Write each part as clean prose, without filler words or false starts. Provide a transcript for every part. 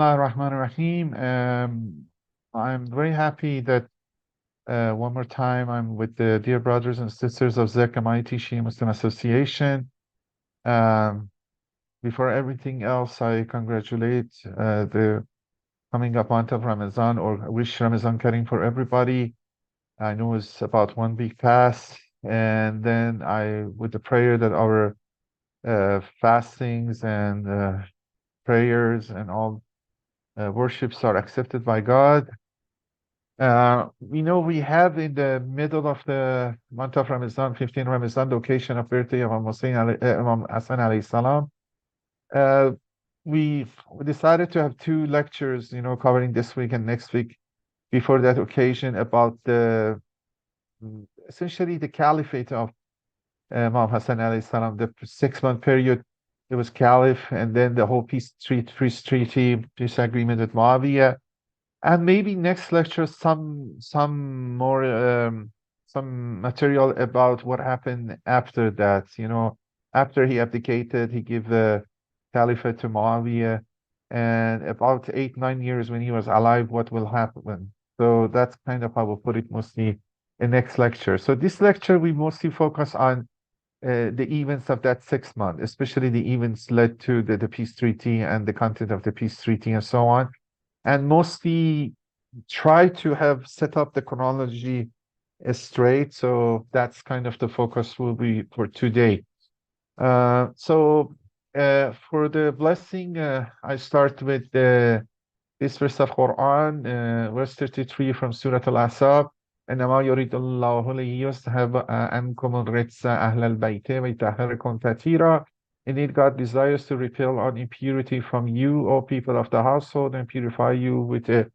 Rahman Rahim. I'm very happy that one more time I'm with the dear brothers and sisters of Zek Mighty Shia Muslim Association. Um, Before everything else, I congratulate the coming up month of Ramadan, or wish Ramadan Kareem for everybody. I know it's about 1 week past, and then with the prayer that our fastings and prayers and all worships are accepted by God. We know we have in the middle of the month of Ramadan, 15 Ramadan, the occasion of birthday of Imam Hasan alayhi salam. Uh, we decided to have two lectures, covering this week and next week before that occasion about essentially the caliphate of Imam Hasan alayhi salam, the 6 month period. It was caliph, and then the whole peace treaty, peace agreement with Muawiya. And maybe next lecture, some more some material about what happened after that. After he abdicated, he gave the caliphate to Muawiyah, and about 8, 9 years when he was alive, what will happen? So that's kind of how we'll put it mostly in next lecture. So this lecture we mostly focus on the events of that 6 month, especially the events led to the peace treaty and the content of the peace treaty and so on, and mostly try to have set up the chronology straight. So that's kind of the focus will be for today. For the blessing, I start with this verse of Quran, verse 33 from Surah Al-Asab. إنما يريد الله ليذهب عنكم الرجس أهل البيت ويطهركم تطهيرا. Indeed, God desires to repel all impurity from you, O people of the household, and purify you with a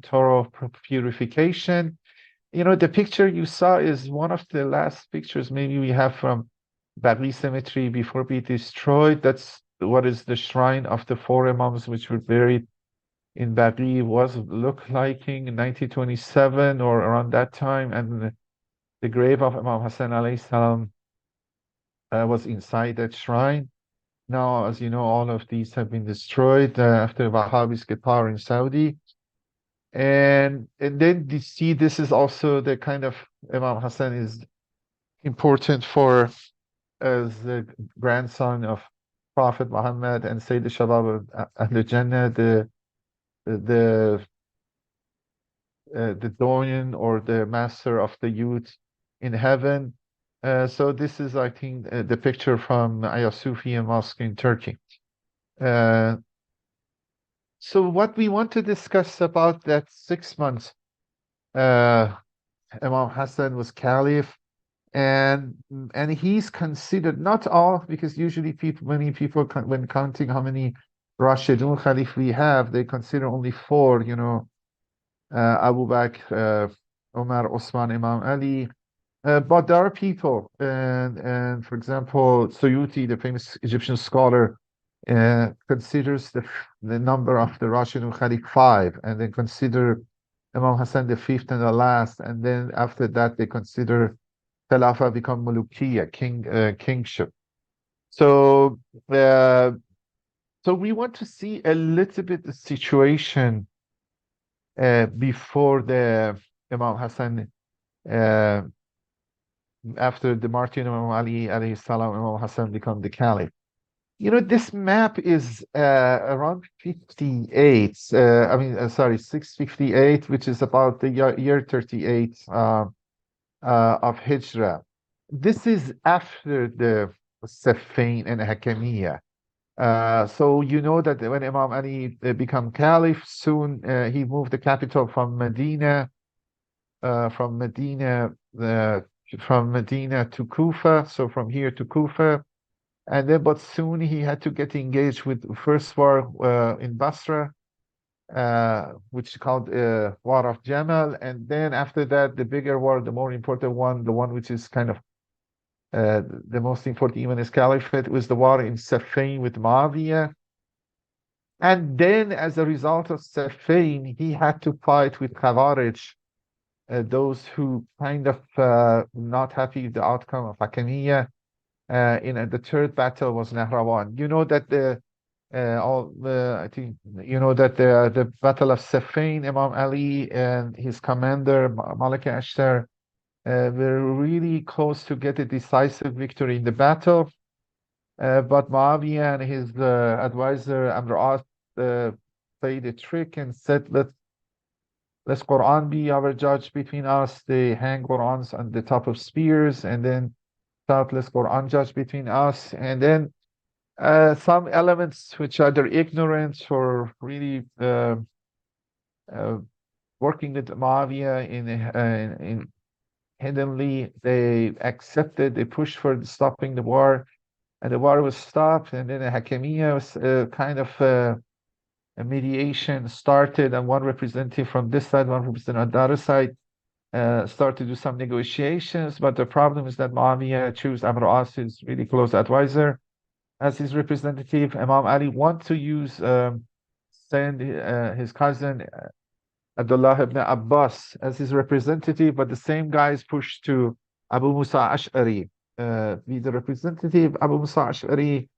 thorough purification. The picture you saw is one of the last pictures maybe we have from Baqi Cemetery before being destroyed. That's what is the shrine of the four imams which were buried in Baqi was look like in 1927 or around that time, and the grave of Imam Hasan alayhi salam was inside that shrine. Now, as you know, all of these have been destroyed after Wahhabis get power in Saudi. And then you see this is also the kind of Imam Hassan is important for as the grandson of Prophet Muhammad and Sayyid al-Shabab al Jannah, the the doyen or the master of the youth in heaven. So this is, I think, the picture from Hagia Sophia Mosque in Turkey. So what we want to discuss about that 6 months, Imam Hassan was caliph, and he's considered not all, because usually many people when counting how many Rashidun Khalif we have, they consider only four. Abu Bakr, Umar, Osman, Imam Ali. But there are people, and for example, Suyuti, the famous Egyptian scholar, considers the number of the Rashidun Khalif five, and then consider Imam Hassan the fifth and the last, and then after that they consider Khilafah become Mulukiya, kingship. So, so we want to see a little bit the situation before the Imam Hassan, after the martyrdom of Imam Ali alayhi salam, Imam Hassan become the caliph. This map is around 58, sorry, 658, which is about the year 38 of Hijrah. This is after the Safain and Hakamiya. So you know that when Imam Ali became caliph, soon he moved the capital from Medina, from Medina, to Kufa. So from here to Kufa, and then but soon he had to get engaged with the first war in Basra, which is called War of Jamal, and then after that the bigger war, the more important one, the one which is kind of the most important even is caliphate, was the war in Safain with Muawiyah. And then as a result of Safain, he had to fight with Khawarij, those who kind of not happy with the outcome of Hakamiya. In the third battle was Nahrawan. You know that I think you know that the Battle of Siffin, Imam Ali and his commander Malik Ashtar were really close to get a decisive victory in the battle. But Muawiya and his advisor Amr As played a trick and said, let's Quran be our judge between us. They hang Qurans on the top of spears and then thought, let's Quran judge between us. And then some elements which are their ignorance or really uh, working with Muawiya in hiddenly, they accepted, they pushed for stopping the war, and the war was stopped. And then a Hakimiyya was kind of a mediation started, and one representative from this side, one representative on the other side, start to do some negotiations. But the problem is that Muawiya chose Amr As, his really close advisor, as his representative. Imam Ali want to use send his cousin Abdullah ibn Abbas as his representative, but the same guys pushed to Abu Musa Ash'ari be the representative. Abu Musa Ash'ari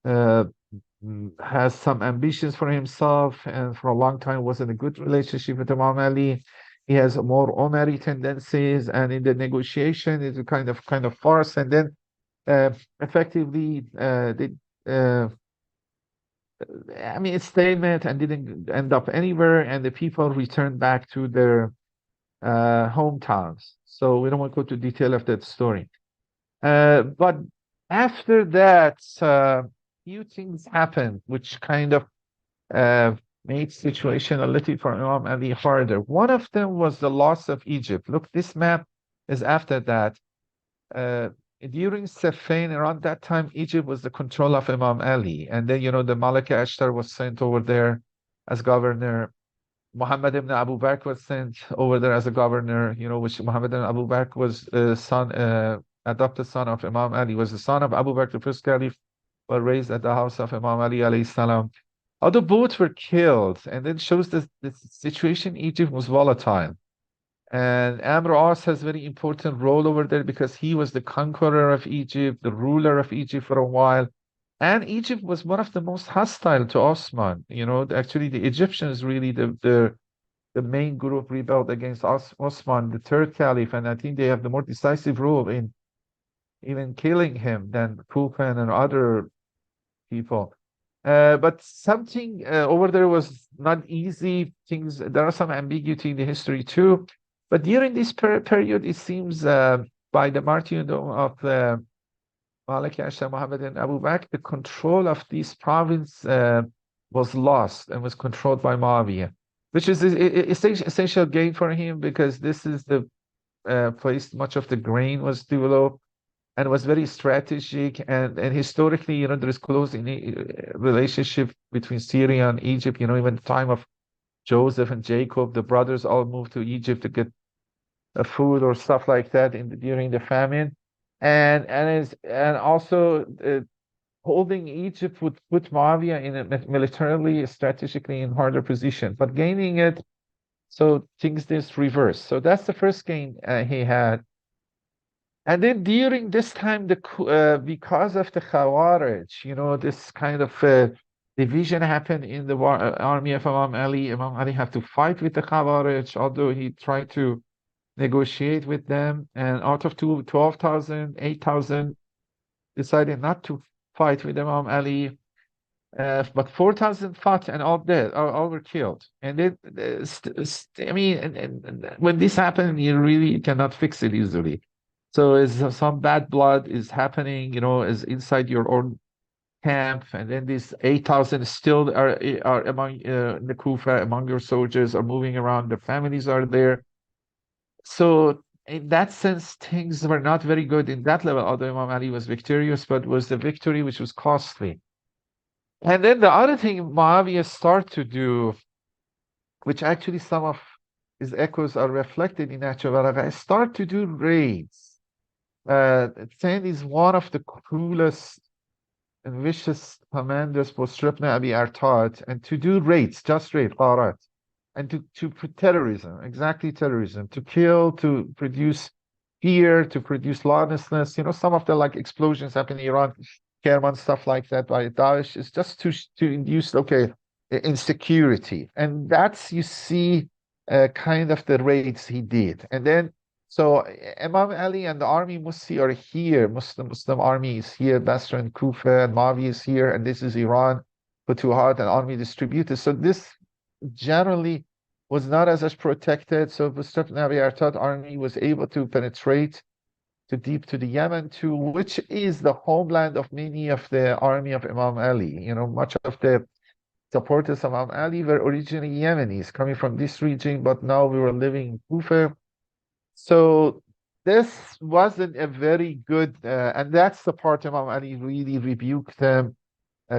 uh, has some ambitions for himself and for a long time was in a good relationship with Imam Ali. He has more Omari tendencies, and in the negotiation, it's a kind of farce. And then effectively, they I mean, it's statement and didn't end up anywhere, and the people returned back to their hometowns. So we don't want to go to detail of that story. But after that, few things happened, which kind of made situation a little for Imam Ali harder. One of them was the loss of Egypt. Look, this map is after that. Uh, During Siffin, around that time, Egypt was the control of Imam Ali. And then, you know, the Malik Ashtar was sent over there as governor. Muhammad ibn Abu Bakr was sent over there as a governor, you know, which Muhammad ibn Abu Bakr was adopted son of Imam Ali, was the son of Abu Bakr, the first caliph, but raised at the house of Imam Ali alayhi salam. Although both were killed, and then shows that the situation in Egypt was volatile. And Amr As has very important role over there because he was the conqueror of Egypt, the ruler of Egypt for a while. And Egypt was one of the most hostile to Osman. You know, actually the Egyptians really the main group rebelled against Osman, the third caliph, and I think they have the more decisive role in even killing him than Kufa and other people. But something over there was not easy. Things there are some ambiguity in the history too. But during this period, it seems by the martyrdom of Malik Ashtar Muhammad and Abu Bakr, the control of this province was lost and was controlled by Muawiyah, which is essential gain for him because this is the place much of the grain was developed and was very strategic. And historically, you know, there is close relationship between Syria and Egypt. You know, even the time of Joseph and Jacob, the brothers all moved to Egypt to get food or stuff like that during the famine, and also holding Egypt would put Muawiyah in a militarily, strategically in harder position, but gaining it, so things this reverse. So that's the first gain he had. And then during this time, because of the Khawarij, you know, this kind of division happened in the army of Imam Ali. Imam Ali had to fight with the Khawarij, although he tried to negotiate with them. And out of 12,000, 8,000 decided not to fight with Imam Ali. But 4,000 fought and all dead, all were killed. And then, I mean, and when this happened, you really cannot fix it easily. So is some bad blood is happening, you know, is inside your own camp, and then these 8,000 still are among the Kufa, among your soldiers are moving around. The families are there. So in that sense, things were not very good in that level. Although Imam Ali was victorious, but was the victory which was costly. And then the other thing Muawiyah started to do, which actually some of his echoes are reflected in Nahj al-Balagha, start to do raids. Saint is one of the cruelest and vicious commanders post Abi Artat, and to do raids, just raid, qarat, and to put terrorism, exactly terrorism, to kill, to produce fear, to produce lawlessness. You know, some of the like explosions happen in Iran Kerman, stuff like that by Daesh is just to induce, okay, insecurity. And that's, you see, kind of the raids he did. And then, so Imam Ali and the army Musi are here. Muslim army is here. Basra and Kufa and Mavi is here. And this is Iran, Futuhat and army distributed. So this generally was not as much protected. So Mustafa Nabi Artat army was able to penetrate to deep to the Yemen too, which is the homeland of many of the army of Imam Ali. You know, much of the supporters of Imam Ali were originally Yemenis coming from this region, but now we were living in Kufa. So this wasn't a very good, and that's the part Imam Ali really rebuked them,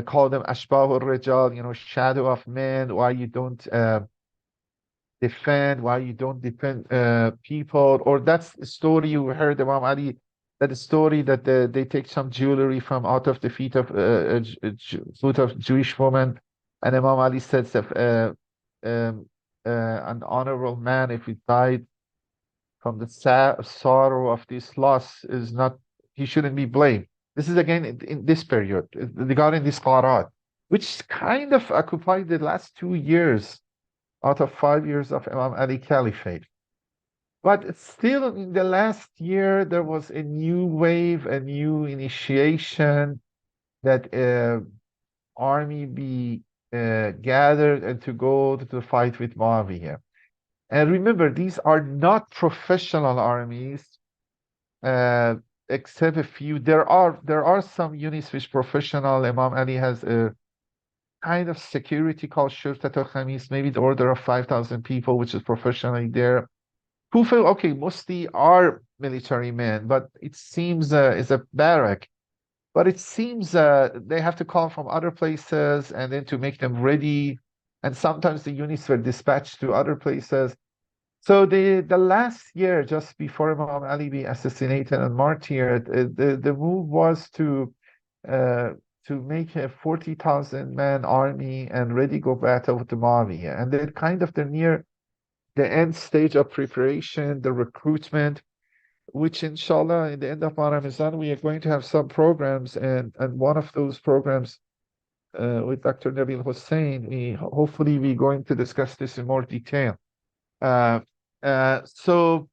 called them Ashbah al-Rijal, you know, shadow of men, why you don't defend, why you don't defend people, or that's the story you heard Imam Ali, that the story that they take some jewelry from out of the feet of foot of Jewish woman, and Imam Ali says that an honorable man, if he died from the sorrow of this loss, is not, he shouldn't be blamed. This is again in this period regarding this qarat, which kind of occupied the last 2 years out of 5 years of Imam Ali Caliphate. But still, in the last year, there was a new wave, a new initiation that army be gathered and to go to the fight with Muawiya. And remember, these are not professional armies, except a few. There are some units which professional. Imam Ali has a kind of security called Shurtat al-Khamis, maybe the order of 5,000 people, which is professionally there. Kufa, okay, mostly are military men, but it seems is a barrack. But it seems they have to come from other places and then to make them ready. And sometimes the units were dispatched to other places. So the last year, just before Imam Ali be assassinated and martyred, the move was to make a 40,000 man army and ready go battle with the Muawiya. And they're kind of, they're near the end stage of preparation, the recruitment, which inshallah in the end of Ramadan we are going to have some programs, and one of those programs with Dr. Nabil Hussein, hopefully we're going to discuss this in more detail. So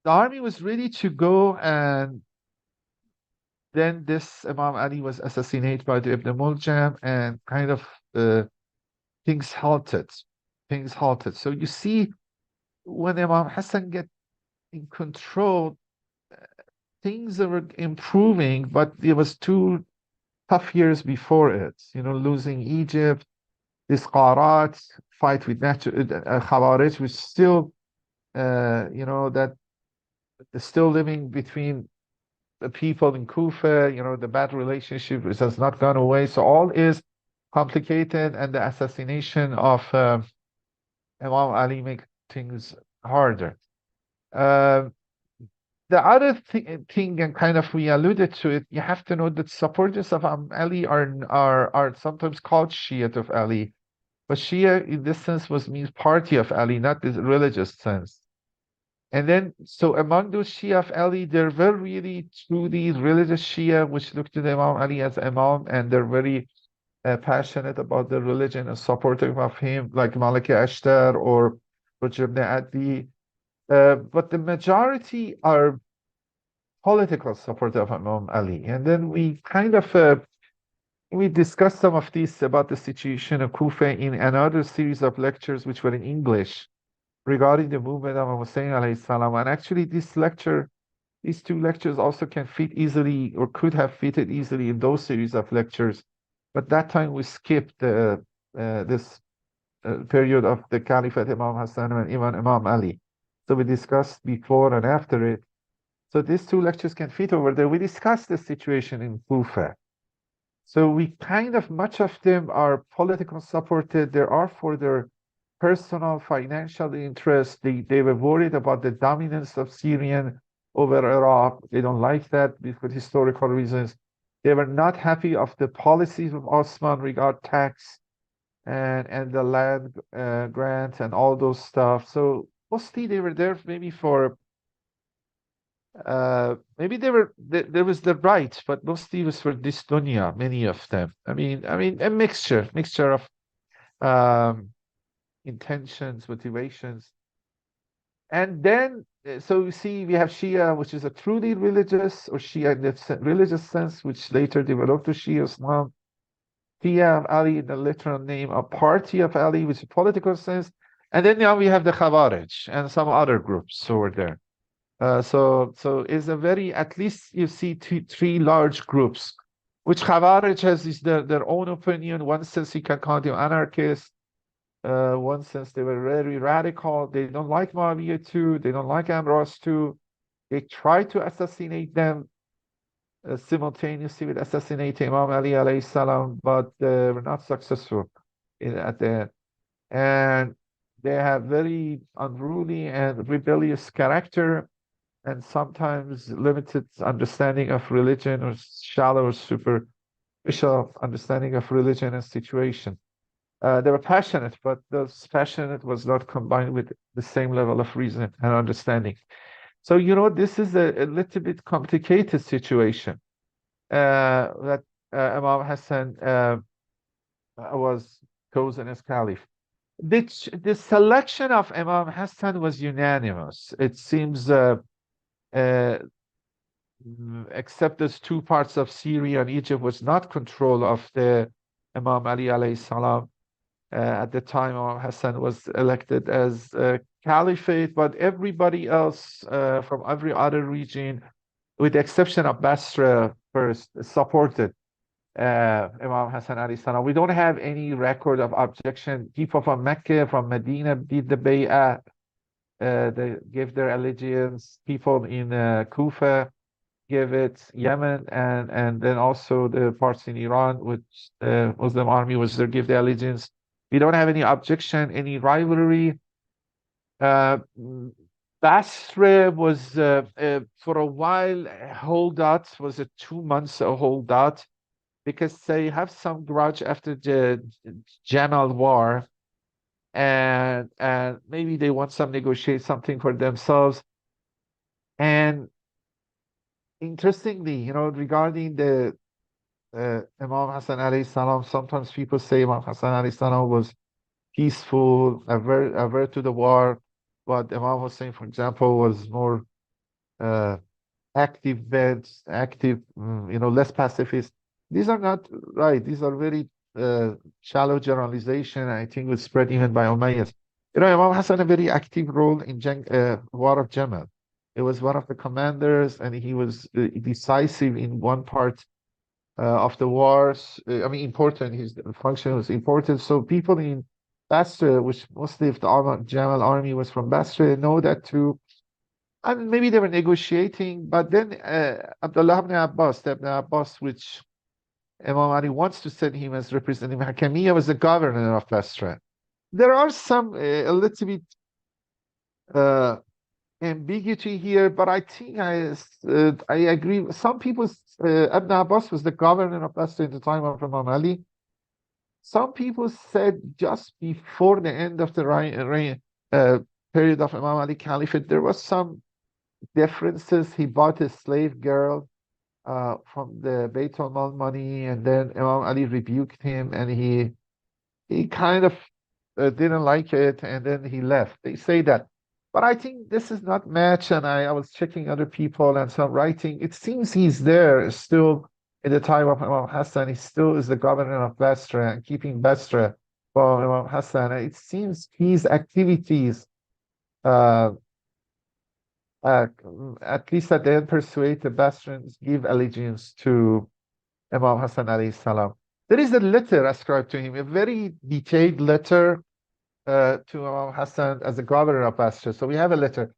the army was ready to go, and then this Imam Ali was assassinated by the Ibn Muljam, and kind of things halted. Things halted. So you see, when Imam Hassan get in control, things were improving, but it was 2 tough years before it. You know, losing Egypt, this Qarat, fight with Khawarij, which still, you know, that still living between the people in Kufa, you know, the bad relationship which has not gone away. So all is complicated, and the assassination of Imam Ali make things harder. The other thing, and kind of we alluded to it, you have to know that supporters of Ali are sometimes called Shia of Ali, but Shia in this sense means party of Ali, not this religious sense. And then, so among those Shia of Ali, there were really truly religious Shia, which looked to Imam Ali as Imam, and they're very passionate about the religion and supportive of him, like Maliki Ashtar or Rajab ibn Adi. But the majority are political supporters of Imam Ali. And then we kind of we discussed some of these about the situation of Kufa in another series of lectures which were in English regarding the movement of Imam Hussein alayhi salam. And actually these 2 lectures also can fit easily, or could have fitted easily in those series of lectures. But that time we skipped this period of the Caliphate Imam Hassan and Imam Ali. So we discussed before and after it. So these 2 lectures can fit over there. We discussed the situation in Kufa. So we kind of, much of them are political supported. There are for their personal financial interests. They were worried about the dominance of Syrian over Iraq. They don't like that for historical reasons. They were not happy of the policies of Osman regard tax and the land grant and all those stuff. So mostly they were there maybe for Maybe there was the right, but mostly it was for this dunya, many of them. I mean, a mixture of um, intentions, motivations. And then, so you see, we have Shia, which is a truly religious, or Shia in the religious sense, which later developed to Shia Islam. Shia of Ali, in the literal name, a party of Ali, which is a political sense. And then now we have the Khawarij and some other groups over there. So it's a very, at least you see three large groups, which Khawarij has is their own opinion. One sense you can call them anarchists. One sense they were very radical. They don't like Muawiya too. They don't like Amras too. They try to assassinate them simultaneously with assassinating Imam Ali alayhi salam, but they were not successful at the end. And they have very unruly and rebellious character, and sometimes limited understanding of religion, or shallow or superficial understanding of religion and situation. They were passionate, but those passionate was not combined with the same level of reason and understanding. So, this is a little bit complicated situation that Imam Hassan was chosen as caliph. The selection of Imam Hassan was unanimous. It seems, uh, except those two parts of Syria and Egypt, was not control of the Imam Ali alayhi salam. At the time, Imam Hassan was elected as caliphate, but everybody else from every other region, with the exception of Basra first, supported Imam Hassan alayhi salam. We don't have any record of objection. People from Mecca, from Medina did the bay'ah. They gave their allegiance. People in Kufa give it, Yemen, and then also the parts in Iran, which the Muslim army was there, give the allegiance. We don't have any objection, any rivalry. Uh, Basra was for a while a holdout, was a 2 months a holdout, because they have some grudge after the Jamal war, and maybe they want some negotiate something for themselves. And interestingly, regarding the Imam Hassan alayhi salam, sometimes people say Imam Hassan alayhi salam was peaceful, avert to the war, but Imam Hussein, for example, was more uh, active beds, active, less pacifist. These are not right. These are very shallow generalization. I think was spread even by Umayyads. Imam Hassan had a very active role in War of Jamal. It was one of the commanders, and he was decisive in one part of the wars. Important. His function was important. So people in Basra, which mostly of the Jamal army was from Basra, know that too. And maybe they were negotiating, but then Abdullah ibn Abbas, the Ibn Abbas, which Imam Ali wants to send him as representative Hakimiyya, was the governor of Basra. There are some a little bit uh, ambiguity here, but I think I agree. Some people, Ibn Abbas was the governor of Basra in the time of Imam Ali. Some people said just before the end of the period of Imam Ali Caliphate, there was some differences. He bought a slave girl from the Beit al-Mal money, and then Imam Ali rebuked him, and he kind of didn't like it, and then he left. They say that. But I think this is not match, and I was checking other people and some writing. It seems he's there still in the time of Imam Hassan. He still is the governor of Basra and keeping Basra for Imam Hassan. It seems his activities, uh, uh, at least at the end, persuade the Basrans give allegiance to Imam Hassan alayhi salam. There is a letter ascribed to him, a very detailed letter to Imam Hassan as the governor of Basra. So we have a letter.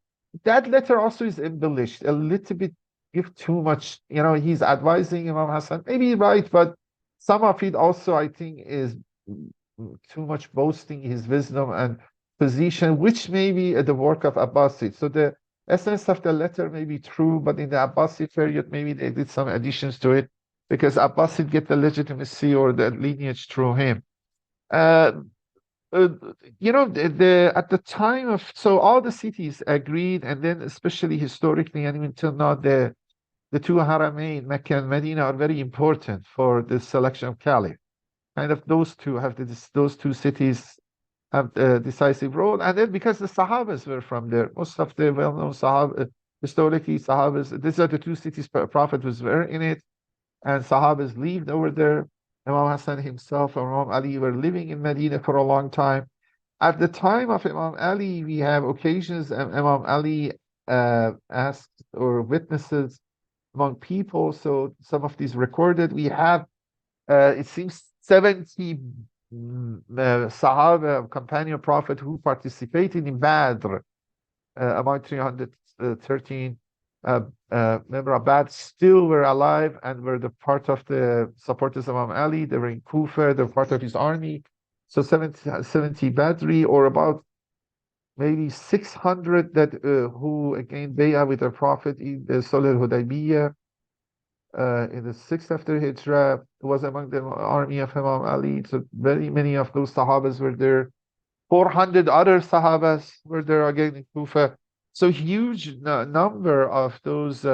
That letter also is embellished a little bit, give too much. He's advising Imam Hassan, maybe right, but some of it also, I think, is too much boasting his wisdom and position, which may be the work of Abbasid. So the essence of the letter may be true, but in the Abbasid period, maybe they did some additions to it, because Abbasid get the legitimacy or the lineage through him. Uh, uh, at the time of, so all the cities agreed, and then especially historically and even till now, the two Haramain, Mecca and Medina, are very important for the selection of Caliph. Kind of those two cities have a decisive role. And then because the Sahabas were from there, most of the well-known Sahaba, historically Sahabas, these are the two cities Prophet was there in it, and Sahabas lived over there. Imam Hasan himself and Imam Ali were living in Medina for a long time. At the time of Imam Ali, we have occasions Imam Ali asked or witnesses among people. So some of these recorded. We have, it seems, 70 Sahaba, companion Prophet, who participated in Badr, among 313 member of Badr still were alive and were the part of the supporters of Imam Ali. They were in Kufa, they were part of his army. So 70 Badri, or about maybe 600 that who again bay'ah with the Prophet in the Sulh al-Hudaybiyah in the sixth after Hijrah, was among the army of Imam Ali. So very many of those Sahabas were there. 400 other Sahabas were there again in Kufa. So huge number of those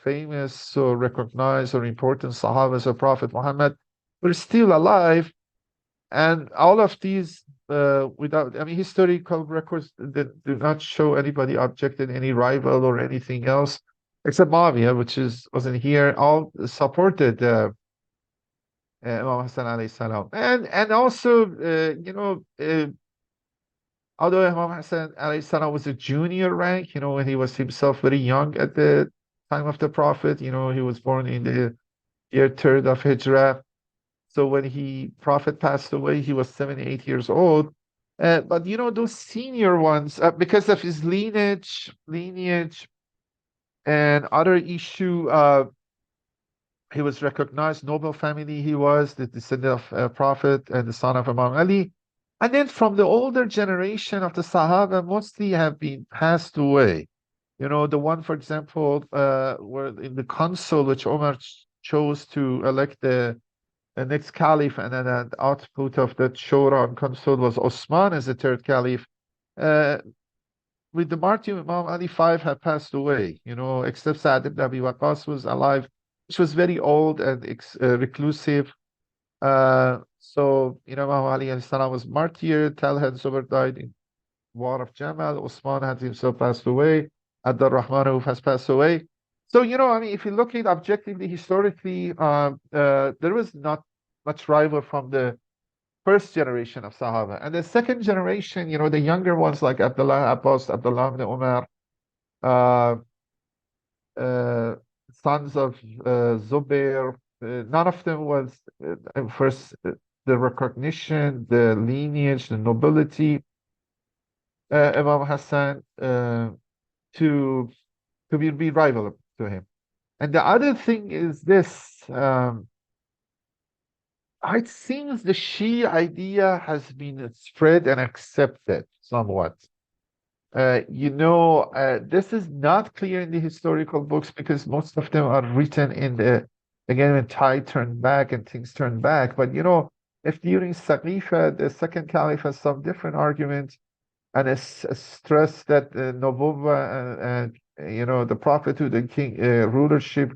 famous or recognized or important Sahabas of Prophet Muhammad were still alive. And all of these, without, I mean, historical records that do not show anybody objected, any rival or anything else, except Muawiya, which wasn't here, all supported Imam Hassan alayhi salam. And also, although Imam Hassan alayhi salam was a junior rank, when he was himself very young at the time of the Prophet, he was born in the year third of Hijrah. So when Prophet passed away, he was 78 years old. But those senior ones, because of his lineage and other issue, he was recognized, noble family he was, the descendant of Prophet and the son of Imam Ali. And then from the older generation of the Sahaba, mostly have been passed away. The one, for example, where in the council which Omar chose to elect the next caliph, and then an output of that shura and council was Osman as the third caliph. With the martyrdom, Imam Ali, five had passed away, except Sa'd ibn Abi Waqqas was alive, which was very old and reclusive. So, Imam Ali alayhi salam was martyred. Talha and Zubair died in war of Jamal. Osman had himself passed away. Abdul Rahman has passed away. So, if you look at objectively, historically, there was not much rival from the first generation of Sahaba. And the second generation, the younger ones like Abdullah Abbas, Abdullah ibn Umar, uh, sons of Zubair, none of them was first the recognition, the lineage, the nobility, Imam Hassan to be rival to him. And the other thing is this. It seems the Shia idea has been spread and accepted somewhat. This is not clear in the historical books because most of them are written again, when tide turned back and things turned back. But, if during Saqifa, the second caliph has some different argument and a stress that Nubuwwah and, the prophethood and king rulership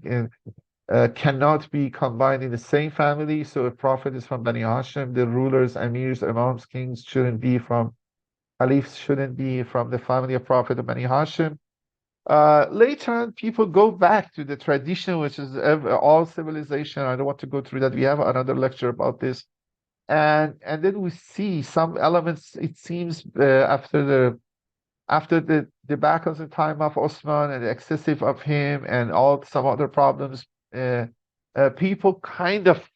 cannot be combined in the same family. So if Prophet is from Bani Hashim, the rulers, emirs, imams, kings shouldn't be from, caliphs shouldn't be from the family of Prophet of Bani Hashim. Later on, people go back to the tradition, which is all civilization. I don't want to go through that. We have another lecture about this. And then we see some elements, it seems, after the debacles in time of Osman and the excessive of him and some other problems, people kind of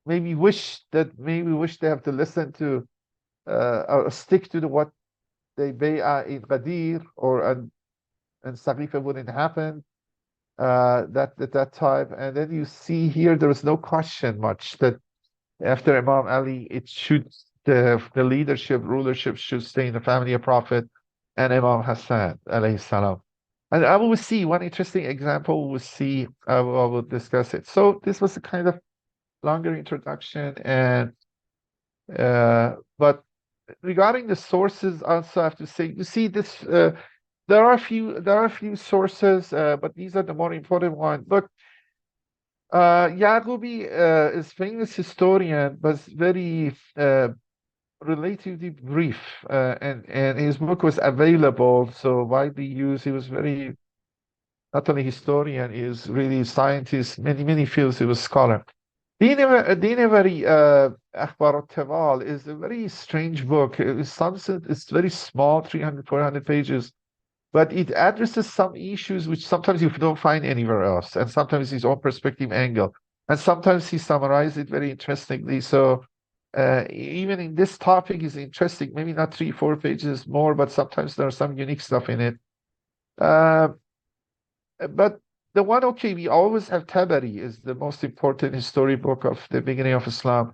maybe wish they have to listen to or stick to what they bay'ah in Ghadir and Saqifa wouldn't happen at that time. And then you see here there is no question much that after Imam Ali, the rulership should stay in the family of Prophet and Imam Hassan alayhi salam. And I will see one interesting example. We'll see. I will discuss it. So this was a kind of longer introduction, and But regarding the sources, also I have to say, you see this. There are a few sources, but these are the more important ones. Look, Yaqubi is famous historian, but very relatively brief, and his book was available, so widely used. He was very not only historian, he was really scientist, many fields. He was scholar. Dineveri Akhbar al is a very strange book. It's very small, 300, 400 pages, but it addresses some issues which sometimes you don't find anywhere else, and sometimes his own perspective angle, and sometimes he summarized it very interestingly. So even in this topic is interesting, maybe not 3, 4 pages more, but sometimes there's some unique stuff in it. Uh, but the one, okay, we always have Tabari is the most important history book of the beginning of Islam.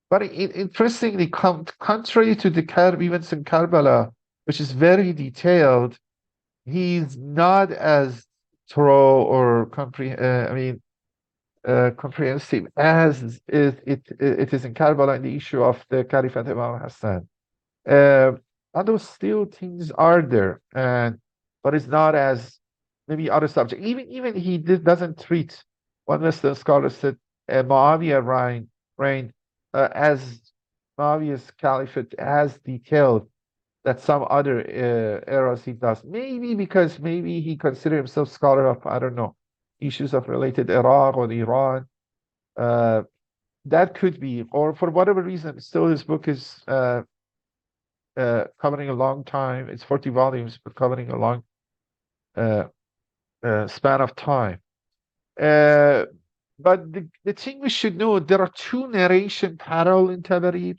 But interestingly, contrary to the events in Karbala, which is very detailed, he's not as thorough or comprehensive as it is in Karbala in the issue of the Caliphate Imam Hasan. Uh, although still things are there, but it's not as maybe other subject. Even doesn't treat one Western scholar said Muawiya reign as Muawiya's caliphate as detailed that some other eras he does. Maybe because maybe he considered himself scholar of, I don't know, issues of related Iraq or Iran. Uh, that could be, or for whatever reason, still his book is covering a long time. It's 40 volumes, but covering a long uh, span of time. Uh, but the thing we should know, there are two narration parallel in Tabari.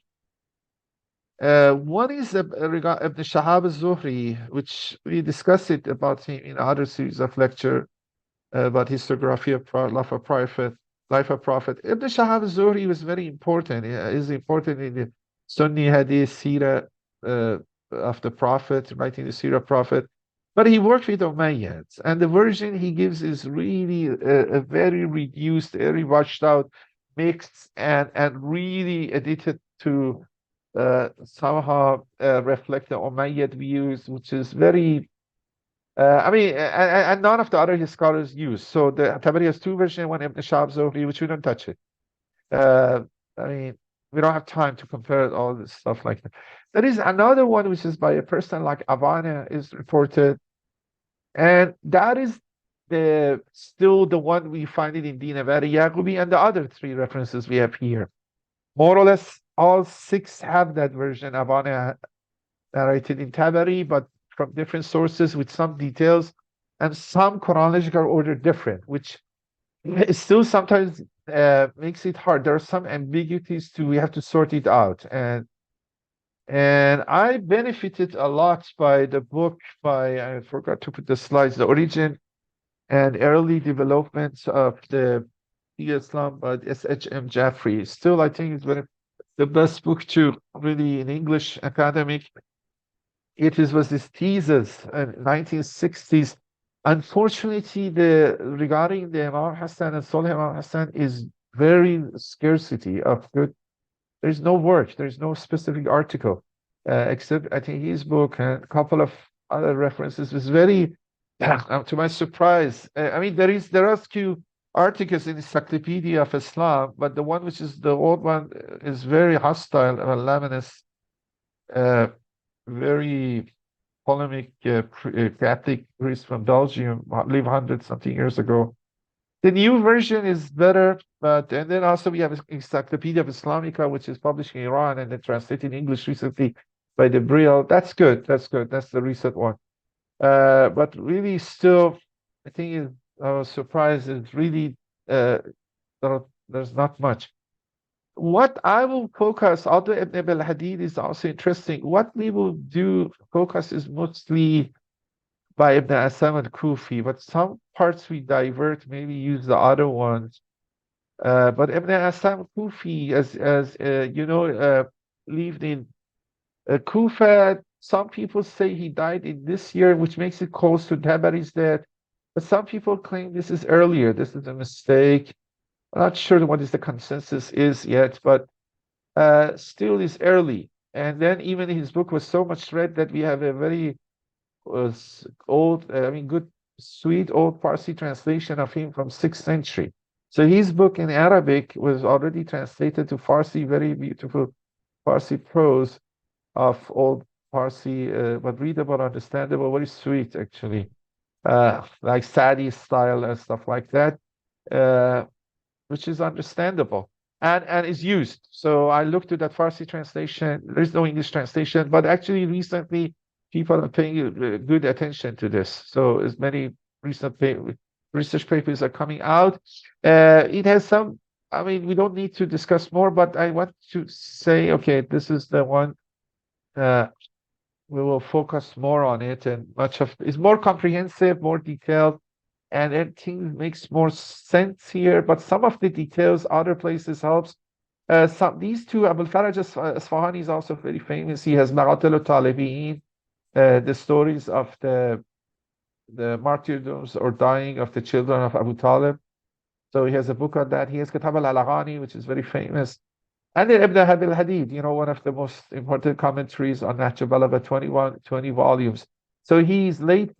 One is regard Ibn Shahab al-Zuhri, which we discussed it about him in other series of lecture about historiography of life of Prophet. Ibn Shahab al-Zuhri was very important. Is important in the Sunni Hadith Sirah of the Prophet, writing the Sirah Prophet. But he worked with Umayyads, and the version he gives is really a very reduced, very washed out, mixed, and really edited to somehow reflect the Umayyad views, which is very, and none of the other scholars use. So the Tabari has two versions, one Ibn Shahab Zohri, which we don't touch it. Uh, I mean, we don't have time to compare all this stuff like that. There is another one which is by a person like Abana is reported, and that is still the one we find it in Dinaveri Yaqubi and the other three references we have here. More or less, all six have that version. Abana narrated in Tabari, but from different sources with some details and some chronological order different, which still sometimes makes it hard. There are some ambiguities too. We have to sort it out. And I benefited a lot by the book by, I forgot to put the slides, The Origin and Early Developments of the Islam by S.H.M. Jaffrey. Still, I think it's the best book to really in English academic. Was this thesis in 1960s. Unfortunately, regarding the Imam Hassan and Solih Imam Hassan is very scarcity of good. There's no work. There's no specific article, except I think his book and a couple of other references was very, to my surprise. I mean, there are few articles in the Encyclopedia of Islam, but the one which is the old one is very hostile, Laminus, very polemic Catholic priest from Belgium, lived 100 something years ago. The new version is better, and then also we have Encyclopedia of Islamica, which is published in Iran and then translated in English recently by the Brill. That's good. That's good. That's the recent one. But really, still, I think I was surprised. It's really there's not much. What I will focus, although Ibn al-Hadid is also interesting, what we will do focus is mostly by Ibn Asam al-Kufi, but some parts we divert, maybe use the other ones. But Ibn Asam al-Kufi, as lived in Kufa. Some people say he died in this year, which makes it close to Tabari's death. But some people claim this is earlier. This is a mistake. I'm not sure what is the consensus is yet, but still is early. And then even his book was so much read that we have a very old, good, sweet old Farsi translation of him from 6th century. So his book in Arabic was already translated to Farsi, very beautiful Farsi prose of old Farsi, but readable, understandable, very sweet actually, like Sadi style and stuff like that. Which is understandable and is used. So I looked at that Farsi translation. There's no English translation, but actually recently people are paying good attention to this. So as many recent research papers are coming out. It has some, we don't need to discuss more, but I want to say, okay, this is the one we will focus more on it, and much of it's more comprehensive, more detailed, and everything makes more sense here. But some of the details, other places helps. These two, Abul Faraj Asfahani is also very famous. He has Maqatil al-Talibin, the stories of the martyrdoms or dying of the children of Abu Talib. So he has a book on that. He has Kitab al-Alaghani, which is very famous. And then Ibn Habil Hadid, one of the most important commentaries on Nahj Balagha, 20 volumes. So he's late,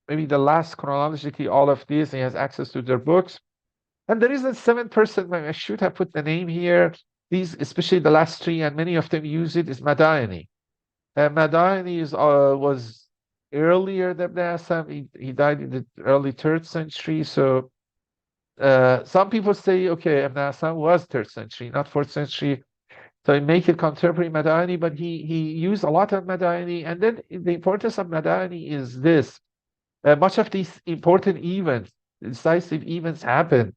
maybe the last chronologically, all of these. He has access to their books. And there is a seventh person, I should have put the name here. These, especially the last three, and many of them use it, is Madaini. Madaini was earlier than Ibn Asam. He died in the early 3rd century. So some people say, okay, Ibn Asam was 3rd century, not 4th century. So he make it contemporary Madaini, but he used a lot of Madaini. And then the importance of Madaini is this. Much of these important events, decisive events happen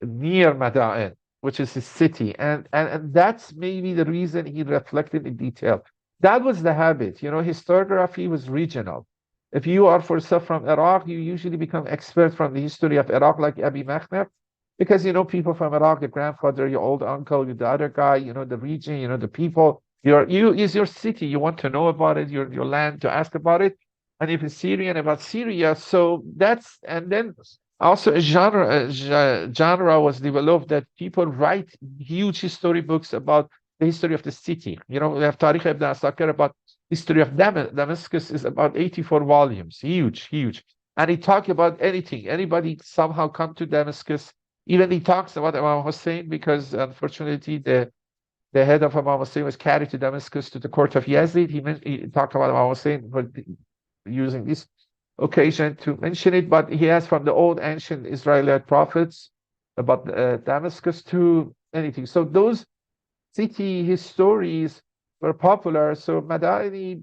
near Madain, which is his city. And that's maybe the reason he reflected in detail. That was the habit. Historiography was regional. If you are, for yourself, from Iraq, you usually become expert from the history of Iraq, like Abi Makhnaf, because people from Iraq, your grandfather, your old uncle, the other guy, the region, the people. You is your city. You want to know about it, your land, to ask about it. And if it's Syrian, about Syria. So that's, and then also a genre was developed that people write huge history books about the history of the city. We have Tariq ibn Asakir about history of Damascus is about 84 volumes, huge, huge. And he talks about anything. Anybody somehow come to Damascus. Even he talks about Imam Hussein, because unfortunately the head of Imam Hussein was carried to Damascus to the court of Yazid. He talked about Imam Hussein, but using this occasion to mention it, but he has from the old ancient Israelite prophets about Damascus to anything. So those city histories were popular. So Madaini,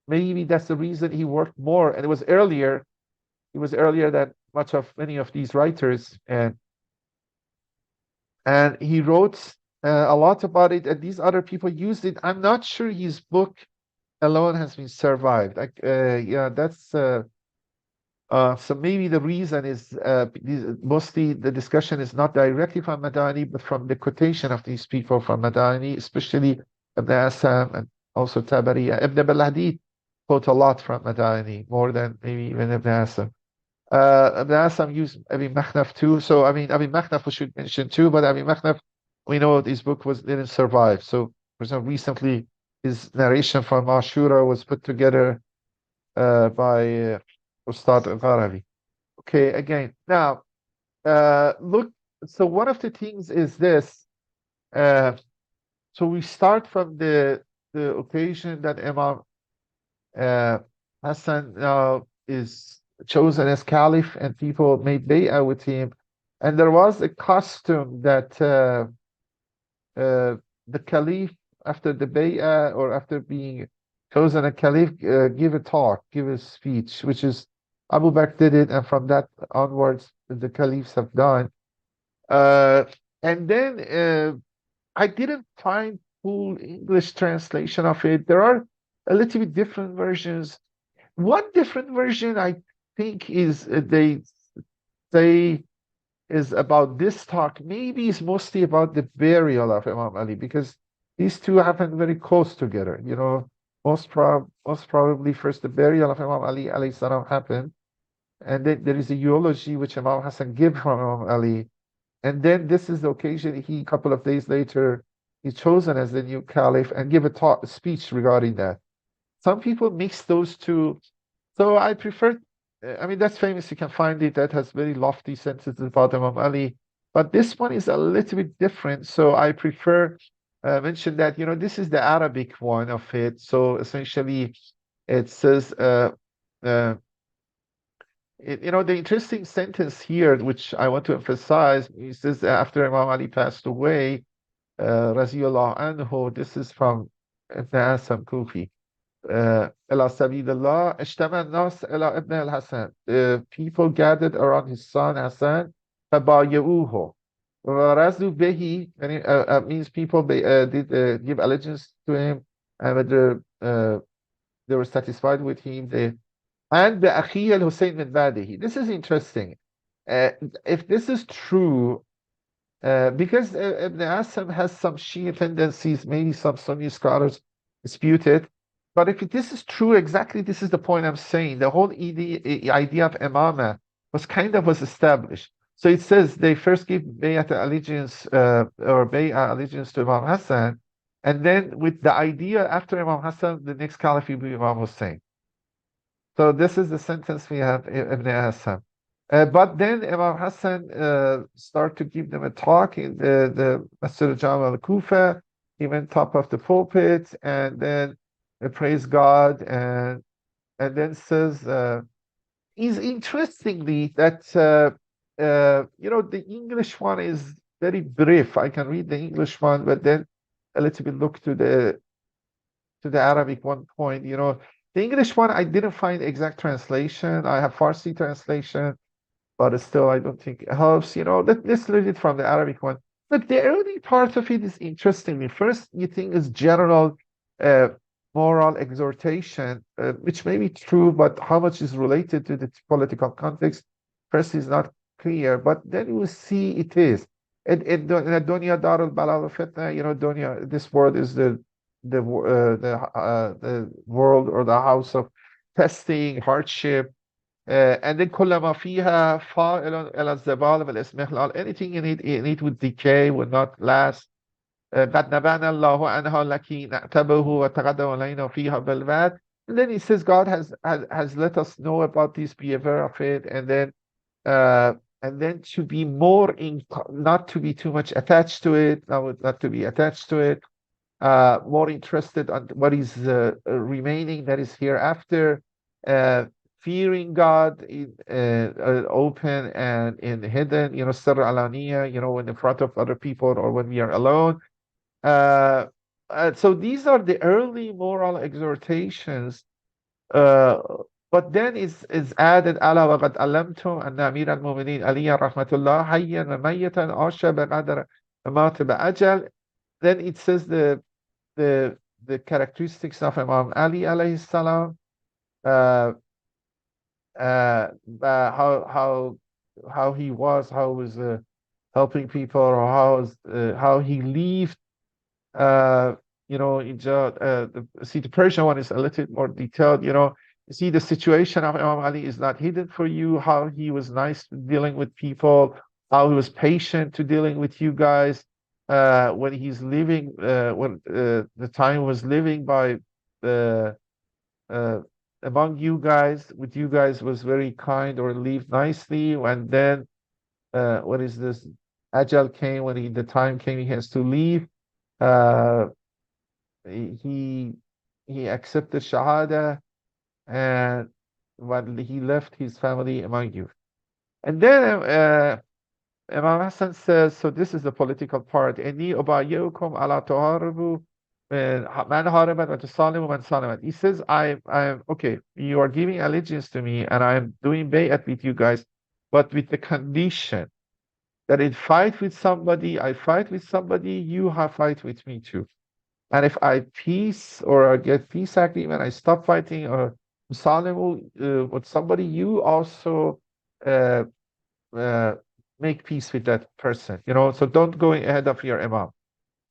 maybe that's the reason he worked more, and it was earlier. He was earlier than many of these writers, and he wrote a lot about it, and these other people used it. I'm not sure his book alone has been survived. That's so maybe the reason is mostly the discussion is not directly from Madani, but from the quotation of these people from Madani, especially Ibn Asam and also Tabari. Ibn Baladi quote a lot from Madani, more than maybe even Ibn Asam. Ibn Asam used Abi Makhnaf too. So Abi Makhnaf we should mention too, but Abi Makhnaf, we know his book didn't survive. So for example, recently his narration from Ashura was put together by Ustad Al-Gharavi. Okay, again, now look, so one of the things is this. So we start from the occasion that Imam Hassan now is chosen as caliph, and people made bay'ah with him. And there was a custom that the caliph, after the bay'ah or after being chosen a caliph, give a talk, give a speech, which is Abu Bakr did it, and from that onwards, the caliphs have done. And then I didn't find full English translation of it. There are a little bit different versions. One different version I think is they say is about this talk. Maybe it's mostly about the burial of Imam Ali, because these two happened very close together. Most probably first the burial of Imam Ali alayhi salam happened, and then there is a eulogy which Imam Hassan gives from Imam Ali, And then this is the occasion a couple of days later, he's chosen as the new caliph and give a talk, a speech regarding that. Some people mix those two. So I prefer, I mean, that's famous. You can find it. That has very lofty sentences about Imam Ali. But this one is a little bit different. So I prefer mention that, this is the Arabic one of it. So essentially, it says, uh, the interesting sentence here, which I want to emphasize, he says after Imam Ali passed away, Raziyallahu anhu, this is from Ibn Asam Kufi. إلى سبيل الله اجتمع الناس إلى ابن الحسن. The people gathered around his son Hassan فبايعوه ورضوا به, means people did give allegiance to him, and they were satisfied with him. And بأخيه الحسين من بعده. This is interesting. If this is true, because Ibn Asam has some Shia tendencies, maybe some Sunni scholars dispute it. But if this is true, exactly this is the point I'm saying. The whole idea of imamah was established. So it says they first give bay'at allegiance or bay'at allegiance to Imam Hassan, and then with the idea after Imam Hassan, the next caliph will be Imam Hussein. So this is the sentence we have Ibn Hassan. But then Imam Hassan started to give them a talk in the Masjid al-Jama al-Kufa. He went top of the pulpit and then praise God and then says, is interestingly that the English one is very brief. I can read the English one, but then a little bit look to the Arabic one point. The English one I didn't find exact translation. I have Farsi translation, but still I don't think it helps. Let's read it from the Arabic one. But the early part of it is interesting. First, you think is general moral exhortation, which may be true, but how much is related to the political context, first is not clear. But then you will see it is. Dunya dar al balal fitna. Dunya. This word is the world or the house of testing, hardship. And then كلما فيها فاعل إلى الزوال والإسمحلال. Anything in it would decay, would not last. قد نبأنا الله عنها التي نعتبه وتغدى علينا فيها بالوعد. And then he says God has let us know about this, be aware of it, and then to be more not to be too much attached to it, not to be attached to it, more interested on what is remaining, that is hereafter, fearing God in open and in hidden, sir alaniya, when in front of other people or when we are alone. So these are the early moral exhortations. But then is added ala wa qad alamtum anna amir al-mu'minin aliya rahmatullah hayyan wa mayyitan asha baqadar mat ba'ajal. Then it says the characteristics of Imam Ali alayhi salam, how he was helping people, or how he lived. The Persian one is a little more detailed. You see the situation of Imam Ali is not hidden for you. How he was nice dealing with people, how he was patient to dealing with you guys. When he's living, when the time was living by among you guys, with you guys was very kind or lived nicely. And then what is this? Ajal came, when the time came, he has to leave. He accepted Shahada, and when he left his family among you. And then Imam Hassan says, so this is the political part. إِنِّي أُبَايِعُكُمْ عَلَى تُحَارِبُوا مَنْ هَارَبَتْ وَتُصَالِمُوا مَنْ صَالَمَتْ. He says, I'm okay, you are giving allegiance to me, and I'm doing bay'at with you guys, but with the condition that I fight with somebody, you have fight with me too. And if I peace or I get peace agreement, I stop fighting or Salimu with somebody, you also make peace with that person. So don't go ahead of your imam.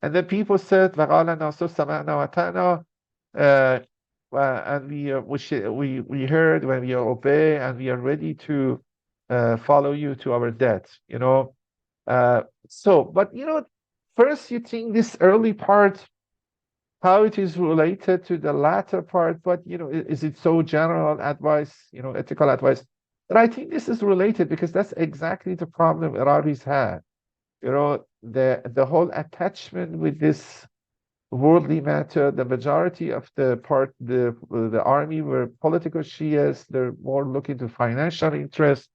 And then people said, وَقَالَ النَّاسُ سَمَعْنَا وَأَطَعْنَا, and we heard, when we obey, and we are ready to follow you to our death. But first you think this early part, how it is related to the latter part, but is it so general advice, ethical advice? But I think this is related because that's exactly the problem Iraqis had. The whole attachment with this worldly matter. The majority of the army were political Shias. They're more looking to financial interests.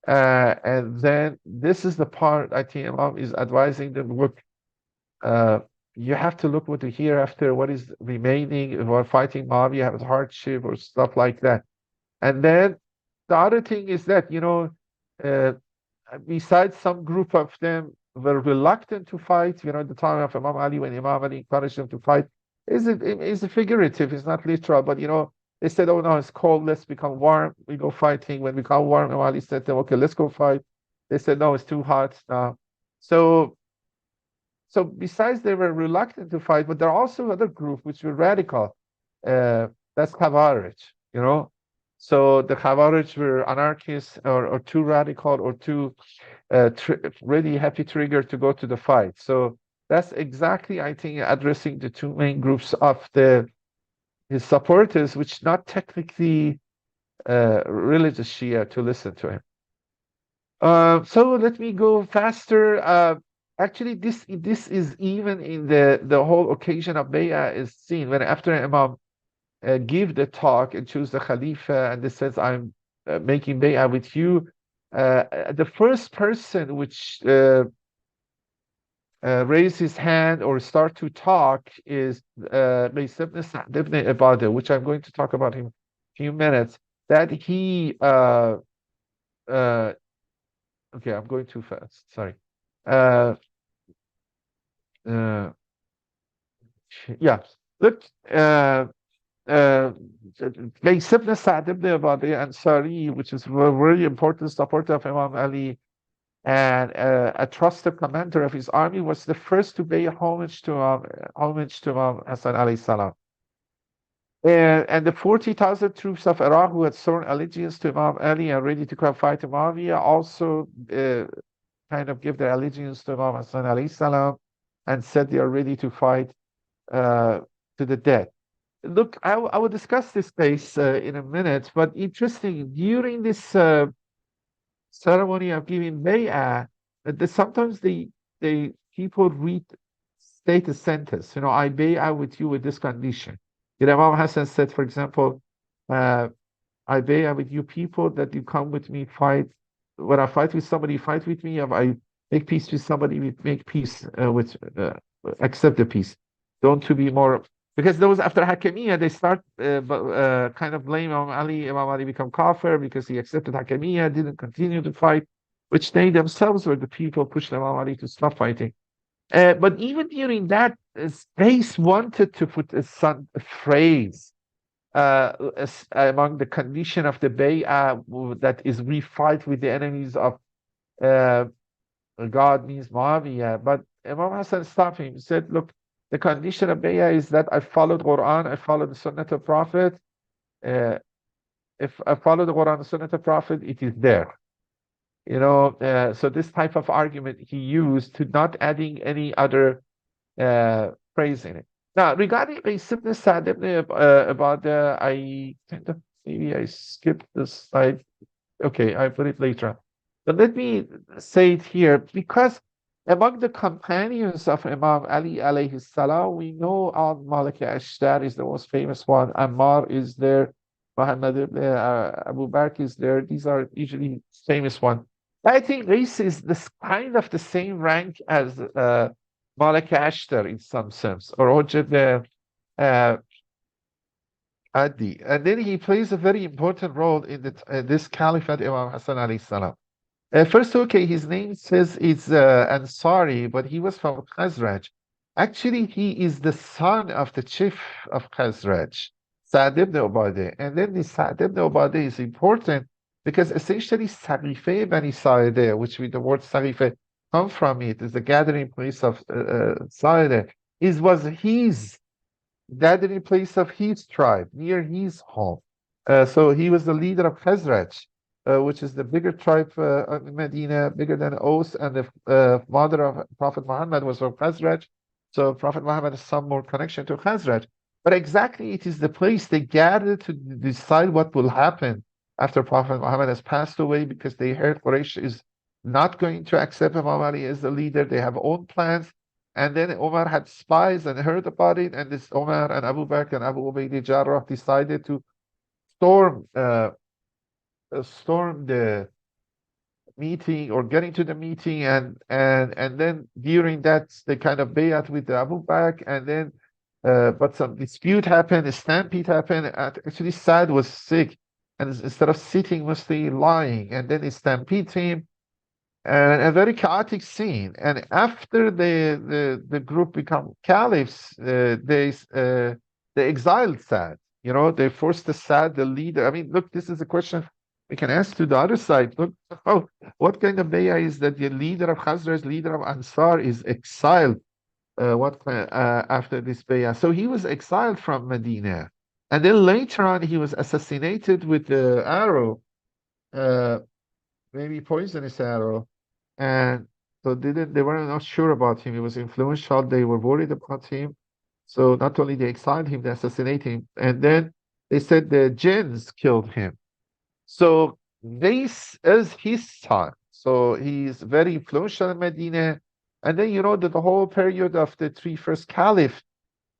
And then this is the part I think Imam is advising them, look, you have to look what the hereafter, what is remaining, if we're fighting Muawiya, have hardship or stuff like that. And then the other thing is that, uh, besides some group of them were reluctant to fight, at the time of Imam Ali, when Imam Ali encouraged them to fight, is figurative, it's not literal, but they said, oh no, it's cold, let's become warm, we go fighting. When we become warm, Imam Ali said to them, okay, let's go fight. They said, no, it's too hot now. So besides they were reluctant to fight, but there are also other groups which were radical. That's Khawarij, So the Khawarij were anarchists or too radical or too really happy trigger to go to the fight. So that's exactly, I think, addressing the two main groups of his supporters, which not technically religious Shia to listen to him. So let me go faster. Actually, this is even in the whole occasion of Bay'ah is seen when after Imam give the talk and choose the Khalifa, and this says, I'm making Bay'ah with you. The first person which raise his hand or start to talk is Bays ibn Sa'd ibn Ibadah, which I'm going to talk about in a few minutes. That he okay, I'm going too fast. Sorry. Yeah. Look, Bays ibn Sa'd ibn Ibadah Ansari, which is a very important supporter of Imam Ali and a trusted commander of his army, was the first to pay homage to Imam Hasan alayhi salam. And the 40,000 troops of Iraq who had sworn allegiance to Imam Ali and ready to come fight Muawiya also kind of give their allegiance to Imam Hasan alayhi salam and said they are ready to fight to the death. Look, I will discuss this case in a minute, but interesting, during this ceremony of giving bay'ah, sometimes the people state a sentence, I bay'ah with you with this condition. Imam Hasan said, for example, I bay'ah with you people that you come with me, fight. When I fight with somebody, fight with me. If I make peace with somebody, we make peace accept the peace. Don't to be more, because those after Hakimiyya, they start kind of blame Imam Ali. Imam Ali become kafir because he accepted Hakimiyya, didn't continue to fight, which they themselves were the people pushed Imam Ali to stop fighting. But even during that, Space wanted to put a phrase among the condition of the bay'ah that is we fight with the enemies of God, means Muawiya. But Imam Hasan stopped him. He said, look, the condition of bay'ah is that I followed Quran, I followed the Sunnah of Prophet. If I follow the Quran and Sunnah of Prophet, it is there. So this type of argument he used to not adding any other phrase in it. Now, regarding Bays ibn Sa'd ibn Ibadah, I kind of maybe I skipped this slide. Okay, I put it later. But let me say it here, because among the companions of Imam Ali alayhi salam, we know Al-Malik Ashtar is the most famous one. Ammar is there. Muhammad ibn Abu Bakr is there. These are usually famous ones. I think this is this kind of the same rank as Malik Ashtar in some sense, or Ujib Adi. And then he plays a very important role in this caliphate, Imam Hasan alayhi salam. First, okay, his name says it's Ansari, but he was from Khazraj. Actually, he is the son of the chief of Khazraj, Sa'd ibn Ubadah. And then the Sa'd ibn Ubadah is important because essentially Saqifa Bani Sa'ida, which with the word Saqifa come from it, is the gathering place of Sa'ida, was his gathering place of his tribe, near his home. So he was the leader of Khazraj. which is the bigger tribe in Medina, bigger than Aus, and the mother of Prophet Muhammad was from Khazraj. So Prophet Muhammad has some more connection to Khazraj. But exactly, it is the place they gather to decide what will happen after Prophet Muhammad has passed away, because they heard Quraysh is not going to accept Imam Ali as the leader. They have own plans. And then Omar had spies and heard about it, and this Omar and Abu Bakr and Abu Ubaid Jarrah decided to storm storm the meeting or getting to the meeting, and then during that they kind of bayat with the Abu Bakr, and then but some dispute happened, a stampede happened. Actually, Saad was sick, and instead of sitting, mostly lying, and then it stampede him, and a very chaotic scene. And after the group become caliphs, they exiled Saad. You know, they forced the Saad, the leader. I mean, look, this is a question we can ask to the other side. Look, oh, what kind of bayah is that the leader of Khazraj, leader of Ansar, is exiled? After this bayah? So he was exiled from Medina, and then later on he was assassinated with the arrow. Uh, Maybe poisonous arrow. And so they were not sure about him. He was influential. They were worried about him. So not only they exiled him, they assassinated him. And then they said the jinns killed him. So this is his son. So he's very influential in Medina. And then you know that the whole period of the three first caliphs,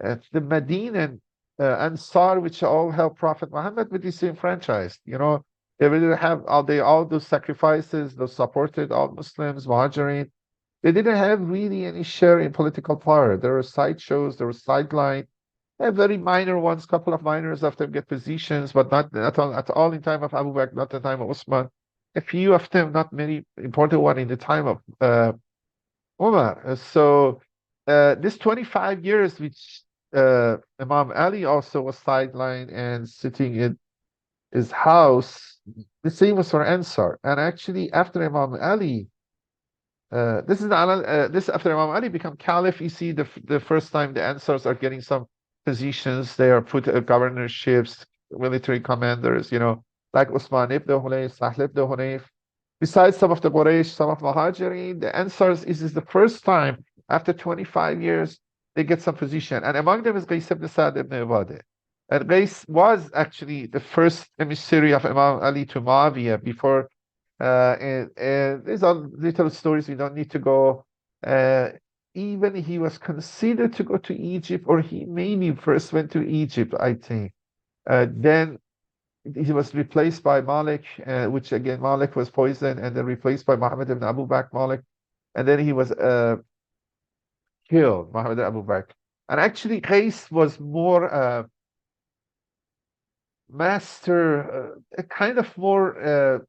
the Medinan Ansar, which all helped Prophet Muhammad, but disenfranchised. You know, they really have all they all those sacrifices, those supported all Muslims, Muhajirin. They didn't have really any share in political power. There were sideshows, there were sideline, very minor ones, couple of minors of them get positions, but not at all in time of Abu Bakr, not the time of Usman. A few of them, not many important one in the time of Umar. This 25 years, which Imam Ali also was sidelined and sitting in his house, the same was for Ansar. And actually, after Imam Ali, this after Imam Ali become Caliph, you see the first time the Ansars are getting some positions. They are put governorships, military commanders, you know, like Usman ibn Hunayf, Sahl ibn Hunayf. Besides some of the Quraysh, some of Muhajirin, the Ansars is the first time after 25 years they get some position. And among them is Qais ibn Sa'd ibn Ubadah. And Qais was actually the first emissary of Imam Ali to Muawiyah before. And these are little stories, we don't need to go. Uh, Even he was considered to go to Egypt, or he maybe first went to Egypt, I think. Then he was replaced by Malik, which again, Malik was poisoned, and then replaced by Muhammad ibn Abu Bakr Malik. And then he was killed, Muhammad ibn Abu Bakr. And actually, Qais was more a kind of more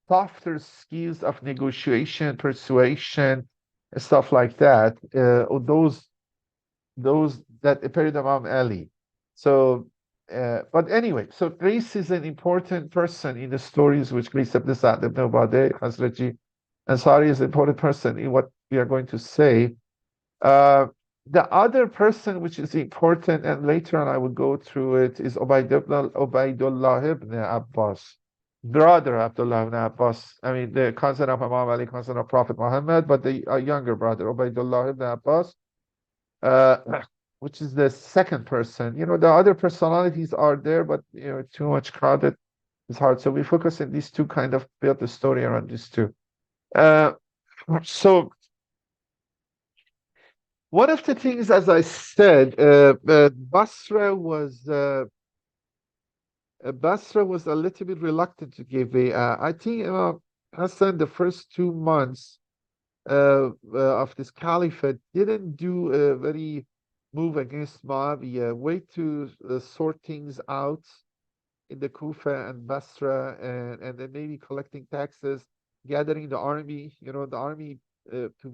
softer skills of negotiation, persuasion, stuff like that. Or those that appeared among Ali. So, but anyway, so Grace is an important person in the stories which Grace ibn Sa'd ibn Ubadah, Khazraji, and Sari is an important person in what we are going to say. The other person which is important, and later on I will go through it, is Ubaidullah ibn Abbas, brother Abdullah ibn Abbas. I mean, the cousin of Imam Ali, cousin of Prophet Muhammad, but the younger brother, Ubaidullah ibn Abbas, uh, which is the second person. You know, the other personalities are there, but you know, too much crowded. It's hard. So we focus on these two, kind of build the story around these two. Uh, so one of the things, as I said, Basra was a little bit reluctant to give a. I think Hassan, the first 2 months of this caliphate, didn't do a very move against Muawiyah. Wait to sort things out in the Kufa and Basra, and then maybe collecting taxes, gathering the army. You know, the army to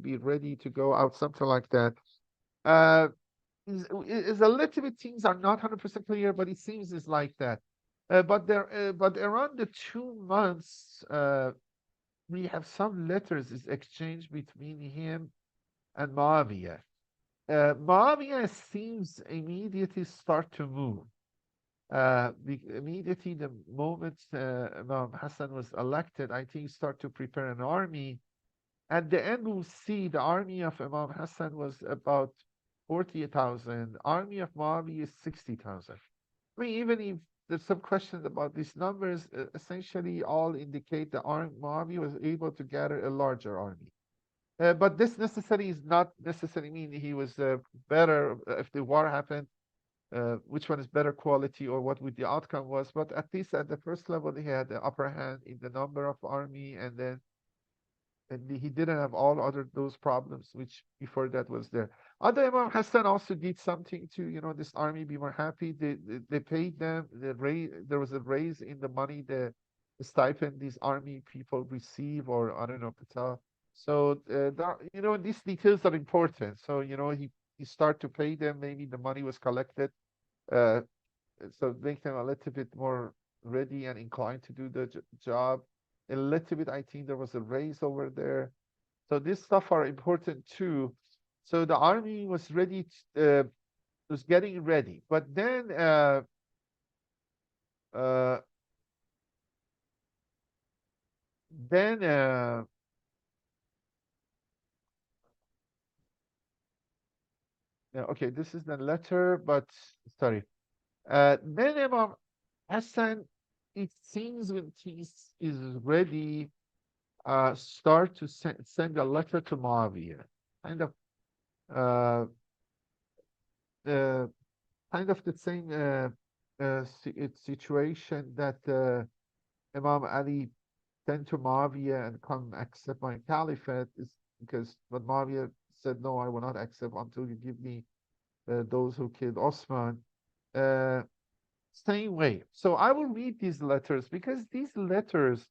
be ready to go out, something like that. Uh, is a little bit, things are not 100% clear, but it seems it's like that. But around the 2 months, we have some letters is exchanged between him and Muawiyah. Muawiyah seems immediately start to move. Immediately the moment Imam Hassan was elected, I think start to prepare an army. At the end, we'll see the army of Imam Hassan was about 40,000. Army of Muawiya is 60,000. I mean, even if there's some questions about these numbers, essentially all indicate the army Muawiya was able to gather a larger army. But this necessarily is not necessarily mean he was better if the war happened. Which one is better quality or what would the outcome was? But at least at the first level, he had the upper hand in the number of army, and then and he didn't have all other those problems which before that was there. Other Imam Hassan also did something to this army be more happy. They paid them there was a raise in the money the stipend these army people receive, or I don't know Qatar. So these details are important. So he start to pay them. Maybe the money was collected, uh, so make them a little bit more ready and inclined to do the job. A little bit, I think there was a race over there. So this stuff are important too. So the army was ready, was getting ready. But uh, then, okay, this is the letter, but sorry. Then Imam Hassan, it seems when he is ready, start to send a letter to Muawiyah, kind of uh, the the same situation that Imam Ali sent to Muawiyah and come accept my caliphate is because but Muawiyah said no, I will not accept until you give me those who killed Osman. Uh, Same way. So I will read these letters because these letters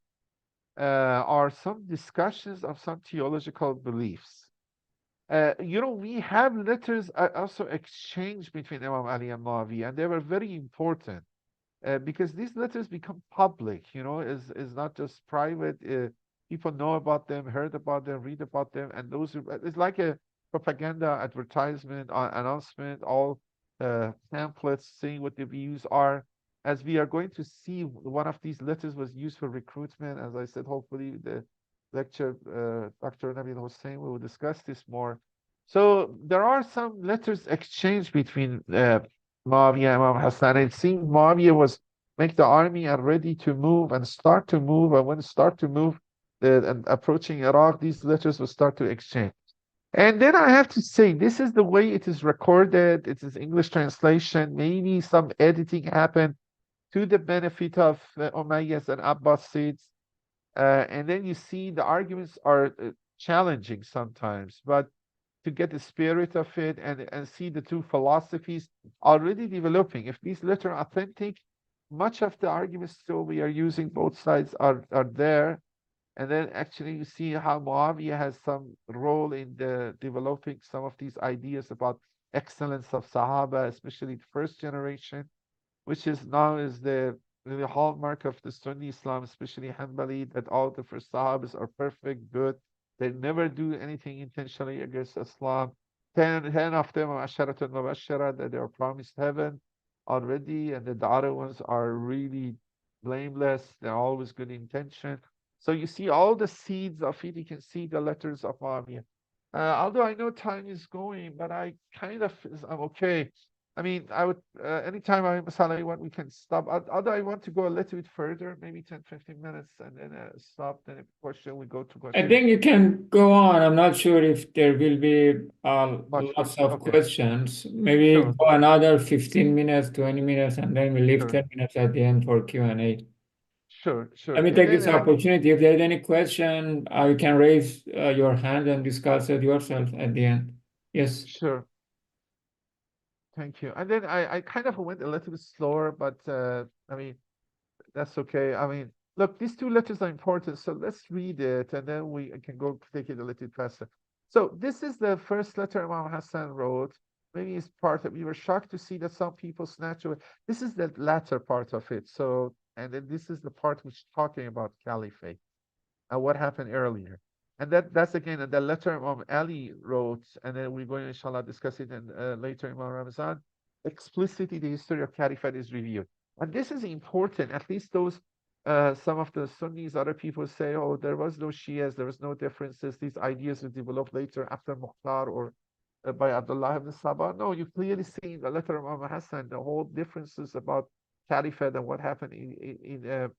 are some discussions of some theological beliefs. We have letters also exchanged between Imam Ali and Muawiyah, and they were very important because these letters become public. Is not just private. People know about them, heard about them, read about them, and those who it's like a propaganda, advertisement, announcement, all pamphlets saying what the views are. As we are going to see, one of these letters was used for recruitment. As I said, hopefully the lecture, Dr. Nabil Hussein will discuss this more. So there are some letters exchanged between Muawiyah and Imam Hassan. It seemed Muawiyah was make the army and ready to move and start to move. And when start to move and approaching Iraq, these letters will start to exchange. And then I have to say, this is the way it is recorded. It is English translation. Maybe some editing happened to the benefit of Umayyads and Abbasids. And then you see the arguments are challenging sometimes, but to get the spirit of it and see the two philosophies already developing. If these letters are authentic, much of the arguments still we are using, both sides are there. And then actually you see how Muawiyah has some role in the developing some of these ideas about excellence of Sahaba, especially the first generation, which is now is the hallmark of the Sunni Islam, especially Hanbali, that all the first Sahabas are perfect, good. They never do anything intentionally against Islam. Ten of them are Asharatul Mubashara, that they are promised heaven already, and the other ones are really blameless. They're always good intention. So you see all the seeds of it. You can see the letters of Muawiyah. Although I know time is going, but I I'm okay. I mean, I would, anytime Masala, you want, we can stop. Although I want to go a little bit further, maybe 10, 15 minutes, and then stop. Then if question, we go to I question. think you can go on. I'm not sure if there will be Much lots question. of Okay. questions. Maybe Sure. go another 15 minutes, 20 minutes, and then we leave Sure. 10 minutes at the end for Q&A. Sure. Sure. Let me And take then, this opportunity. If there's any question, you can raise your hand and discuss it yourself at the end. Yes. sure. Thank you. And then I kind of went a little bit slower, but I mean, that's okay. I mean, look, these two letters are important, so let's read it, and then we can go take it a little faster. So this is the first letter Imam Hassan wrote. Maybe it's part of. We were shocked to see that some people snatch away. This is the latter part of it. So, and then this is the part which talking about caliphate and what happened earlier. And that's again the letter Imam Ali wrote, and then we're going to inshallah discuss it in later Imam Ramazan. Explicitly, the history of caliphate is reviewed. And this is important. At least those some of the Sunnis, other people say, oh, there was no Shias, there was no differences. These ideas were developed later after Mukhtar or by Abdullah ibn Sabah. No, you clearly see in the letter of Imam Hasan the whole differences about caliphate and what happened in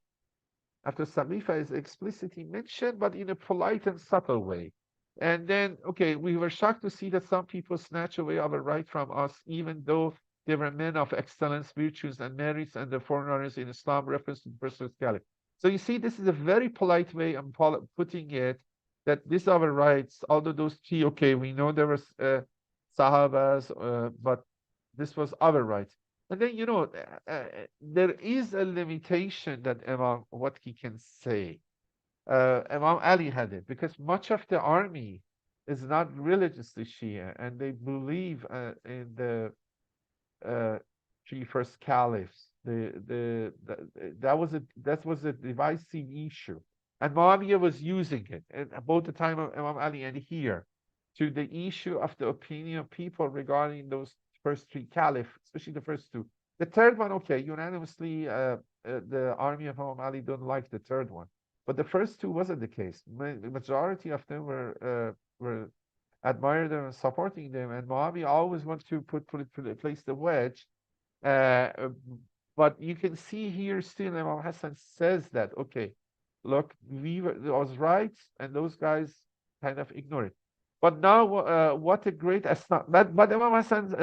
after Saqifa is explicitly mentioned, but in a polite and subtle way. And then, okay, we were shocked to see that some people snatch away our right from us, even though they were men of excellence, virtues, and merits, and the foreigners in Islam reference to the person of Caliph. So you see, this is a very polite way I'm putting it, that these are our rights, although those three, okay, we know there was Sahabas, but this was our rights. And then, there is a limitation that Imam, what he can say. Imam Ali had it because much of the army is not religiously Shia, and they believe in the three first caliphs. That was a divisive issue, and Muawiya was using it at both the time of Imam Ali and here to the issue of the opinion of people regarding those first three caliphs, especially the first two. The third one, okay, unanimously, the army of Imam Ali don't like the third one, but the first two wasn't the case. The majority of them were admired them and supporting them, and Muawiya always wants to place the wedge. Uh, but you can see here still Imam Hassan says that, okay, look, I was right, and those guys kind of ignore it. But now, what a great but Imam Hassan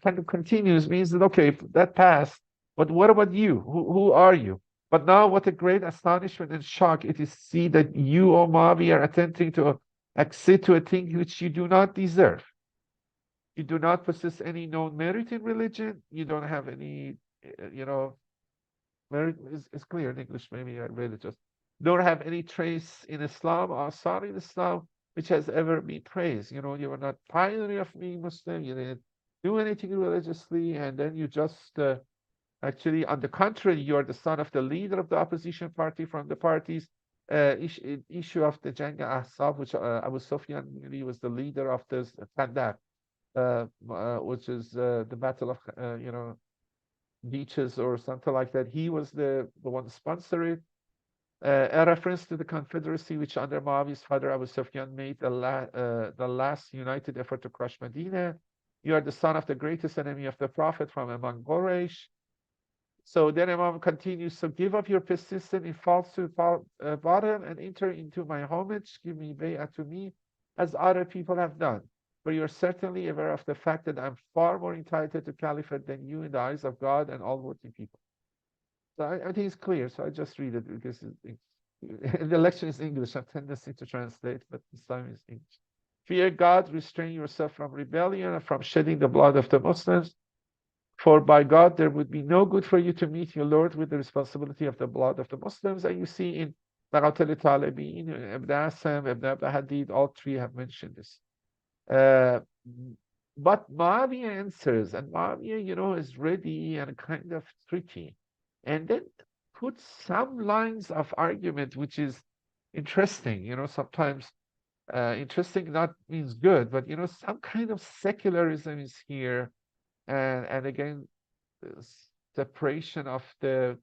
kind of continues, means that, okay, that passed, but what about you? Who are you? But now, what a great astonishment and shock it is to see that you, O Muawiya, are attempting to accede to a thing which you do not deserve. You do not possess any known merit in religion. You don't have any, merit is clear in English, maybe I read it just. Don't have any trace in Islam or sorry in Islam which has ever been praised. You were not pioneer of being Muslim. You didn't do anything religiously, and then you just actually, on the contrary, you are the son of the leader of the opposition party from the party's issue of the Janga Ahzab, which Abu Sufyan really was the leader of this Khandaq, which is the battle of beaches or something like that. He was the one sponsoring it. A reference to the confederacy which under Muawiyah's father Abu Sufyan made the last united effort to crush Medina. You are the son of the greatest enemy of the Prophet from among Quraysh. So then Imam continues, so give up your persistence in falsehood bottom and enter into my homage, give me bay'ah to me, as other people have done. But you're certainly aware of the fact that I'm far more entitled to caliphate than you in the eyes of God and all worthy people. So I think it's clear, so I just read it because the lecture is English. I have tendency to translate, but this time it's English. Fear God, restrain yourself from rebellion and from shedding the blood of the Muslims. For by God, there would be no good for you to meet your Lord with the responsibility of the blood of the Muslims. And you see in Naqatul Talibin, Ibn Asam, Ibn Abd Hadid, all three have mentioned this. But Muawiya answers, and Muawiya, is ready and kind of tricky. And then puts some lines of argument, which is interesting. Sometimes interesting not means good, but, some kind of secularism is here. And again, separation of the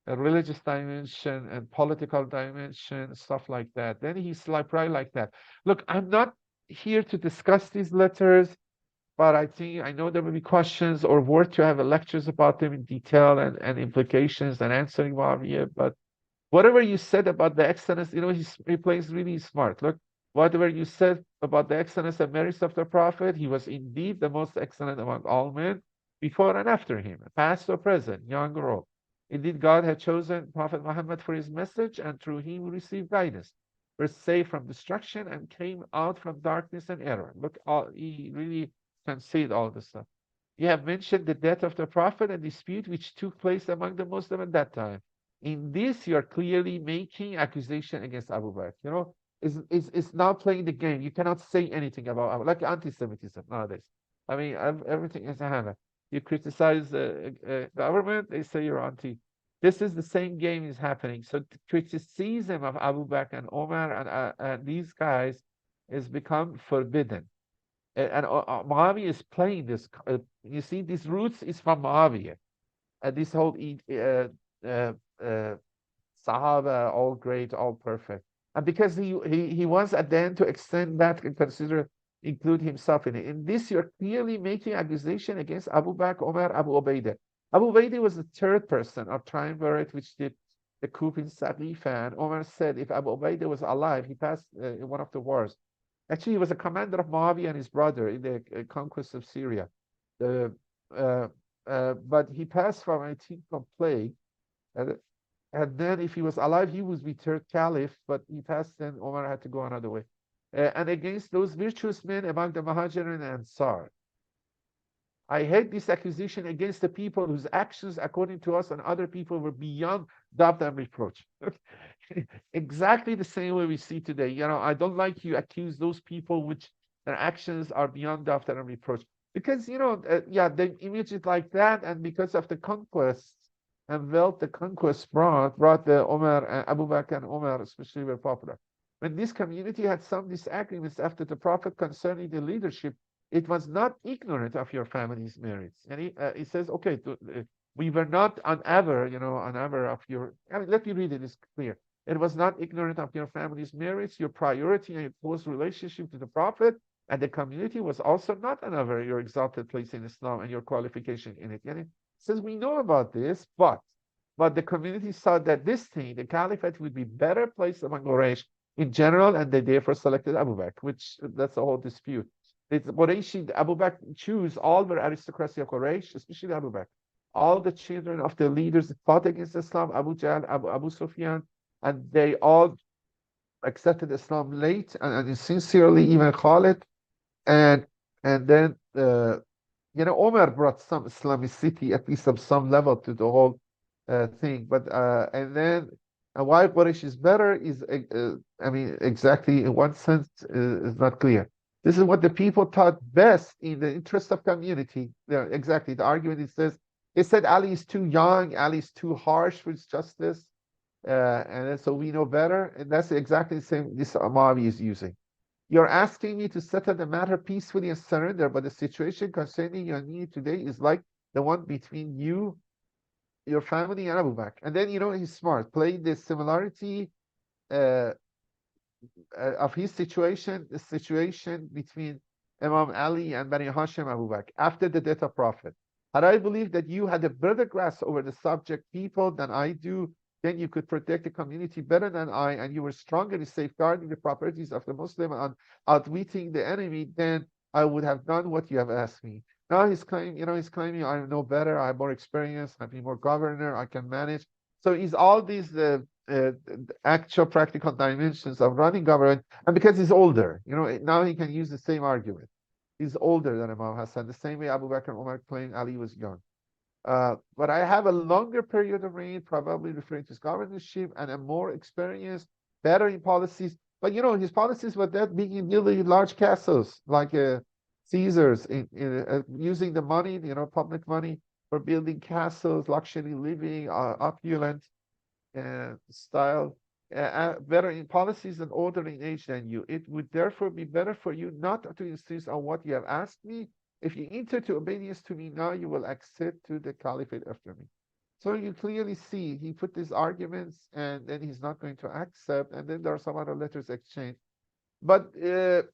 religious dimension and political dimension, stuff like that. Then he's like that. Look, I'm not here to discuss these letters, but I know there will be questions or worth to have lectures about them in detail and implications and answering Muawiya. But whatever you said about the excellence, he plays really smart. Look, whatever you said about the excellence and merits of the Prophet, he was indeed the most excellent among all men, before and after him, past or present, young or old. Indeed, God had chosen Prophet Muhammad for his message, and through him we received guidance. We're saved from destruction and came out from darkness and error. Look, he really conceded all this stuff. You have mentioned the death of the Prophet and dispute which took place among the Muslims at that time. In this, you are clearly making accusation against Abu Bakr. It's now playing the game. You cannot say anything about Abu, like anti-Semitism nowadays. I mean, everything is a hammer. You criticize the government, they say you're anti. This is the same game is happening. So the criticism of Abu Bakr and Omar and these guys is become forbidden. And Muawiya is playing this. You see, these roots is from Muawiya. this whole Sahaba, all great, all perfect. And because he wants at the end to extend that and include himself in it. In this, you're clearly making accusation against Abu Bakr, Omar, Abu Ubaidah. Abu Ubaidah was the third person of triumvirate which did the coup in Saqifa. And Omar said if Abu Ubaidah was alive, he passed in one of the wars. Actually, he was a commander of Muawiya and his brother in the conquest of Syria. The, but he passed from, I think, from plague. And then if he was alive, he would be third caliph, but he passed, then Omar had to go another way. And against those virtuous men among the Muhajirin and Ansar. I hate this accusation against the people whose actions, according to us and other people, were beyond doubt and reproach. Exactly the same way we see today. You know, I don't like you accuse those people which their actions are beyond doubt and reproach. Because, you know, yeah, the image is like that, and because of the conquest and wealth the conquest brought the Omar, Abu Bakr and Omar especially were popular. When this community had some disagreements after the Prophet concerning the leadership, it was not ignorant of your family's merits. And he says, okay, we were not unaware, you know, unaware of your, I mean, let me read it, it's clear. It was not ignorant of your family's merits, your priority and your close relationship to the Prophet, and the community was also not unaware of your exalted place in Islam and your qualification in it. And it says, we know about this, but the community saw that this thing, the caliphate, would be better placed among Quraysh in general, and they therefore selected Abu Bakr, which that's a whole dispute. It's Quraysh, Abu Bakr choose all were aristocracy of Quraysh, especially Abu Bakr. All the children of the leaders fought against Islam, Abu Jahl, Abu Sufyan, and they all accepted Islam late and sincerely, even Khalid. And then you know, Omar brought some Islamicity, at least of some level, to the whole thing. But and then why Quraysh is better is, I mean, exactly in one sense is not clear. This is what the people thought best in the interest of community. Yeah, exactly. The argument it said Ali is too young, Ali is too harsh with justice, and so we know better. And that's exactly the same this Amavi is using. You're asking me to settle the matter peacefully and surrender, but the situation concerning you and me today is like the one between you, your family, and Abu Bakr. And then, you know, he's smart, playing the similarity of his situation, the situation between Imam Ali and Bani Hashim Abu Bakr after the death of Prophet. Had I believed that you had a better grasp over the subject people than I do, then you could protect the community better than I, and you were stronger in safeguarding the properties of the Muslim and outwitting the enemy, then I would have done what you have asked me. Now he's claiming, you know, he's claiming I know better, I have more experience, I've been more governor, I can manage. So he's all these actual practical dimensions of running government, and because he's older, you know, now he can use the same argument. He's older than Imam Hasan, the same way Abu Bakr and Umar claimed Ali was young. But I have a longer period of reign, probably referring to his governorship, and a more experienced, better in policies. But you know, his policies were that being in building large castles, like Caesar's, using the money, you know, public money for building castles, luxury living, opulent style, better in policies and order in age than you. It would therefore be better for you not to insist on what you have asked me. If you enter to obedience to me now, you will accede to the caliphate after me. So you clearly see he put these arguments, and then he's not going to accept. And then there are some other letters exchanged. But then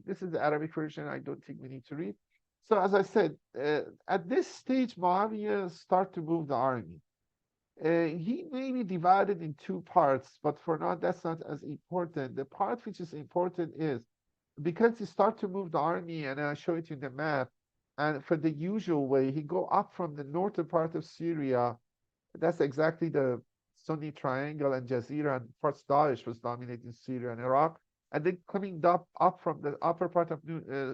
this is the Arabic version. I don't think we need to read. So as I said, at this stage, Muawiya start to move the army. He may be divided in two parts, but for now, that's not as important. The part which is important is because he start to move the army, and I show it in the map, and for the usual way, he go up from the northern part of Syria. That's exactly the Sunni triangle and Jazeera, and first Daesh was dominating Syria and Iraq. And then coming up from the upper part of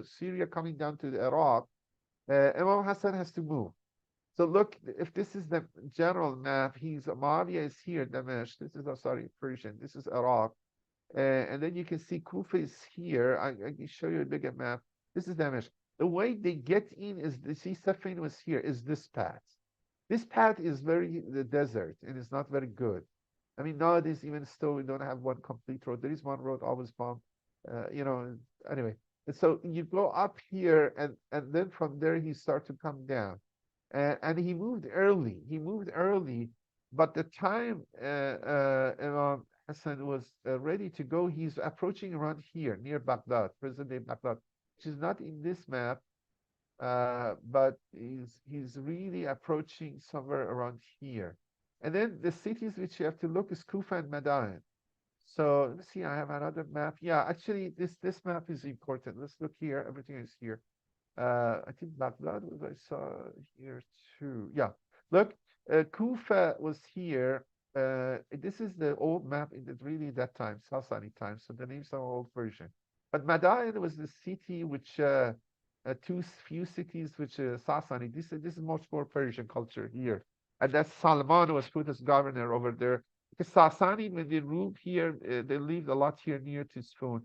Syria, coming down to the Iraq, Imam Hassan has to move. So look, if this is the general map, Muawiya is here, Damesh. This is, sorry, Persian. This is Iraq. And then you can see Kufa is here. I can show you a bigger map. This is Damesh. The way they get in is, see, Safin was here, is this path. This path is the desert, and it's not very good. I mean, nowadays, even still, we don't have one complete road. There is one road always bombed, you know, anyway. And so you go up here, and then from there he start to come down. And he moved early. He moved early, but the time Imam Hassan was ready to go, he's approaching around here near Baghdad, present-day Baghdad, which is not in this map, but he's really approaching somewhere around here. And then the cities which you have to look is Kufa and Madain. So let me see, I have another map. Yeah, actually, this map is important. Let's look here. Everything is here. I think Baghdad was I saw here too. Yeah, look, Kufa was here. This is the old map in the really that time, Sasani time. So the names are old version. But Madain was the city which few cities which Sasani. This is much more Persian culture here, and that Salman was put as governor over there. Because Sasani, when they ruled here, they lived a lot here near to Spoon.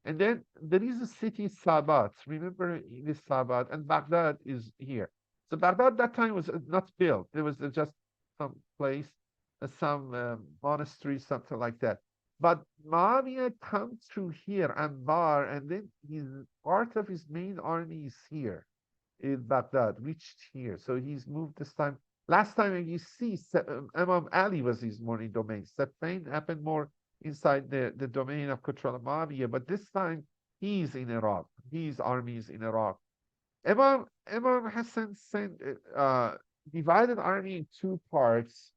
And then there is a city, Sabat. Remember this Sabat, and Baghdad is here. So Baghdad that time was not built. There was just some place, some monastery, something like that. But Muawiya comes through here, Anbar, and then part of his main army is here in Baghdad, reached here. So he's moved this time. Last time you see, Imam Ali was his morning domain. Safain happened more inside the domain of Kutra Muawiyah, but this time he's in Iraq. His army is in Iraq. Imam Hassan sent divided army in two parts.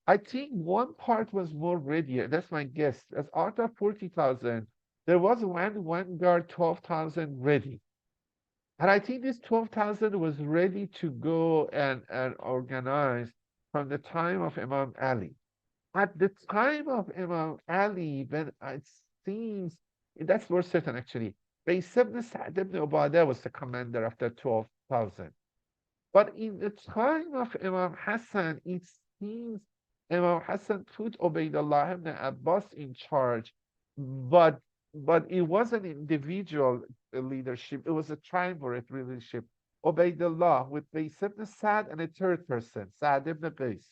I think one part was more ready. That's my guess. As out of 40,000, there was one guard, 12,000 ready. And I think this 12,000 was ready to go and organize from the time of Imam Ali. At the time of Imam Ali, when it seems, that's more certain actually, Qais ibn Sa'd ibn Ubadah was the commander of the 12,000. But in the time of Imam Hassan, it seems Imam Hassan put Ubaidullah ibn Abbas in charge, but it wasn't individual leadership, it was a triumvirate leadership. Ubaidullah with Qais ibn Sa'd and a third person, Sa'd ibn Qais,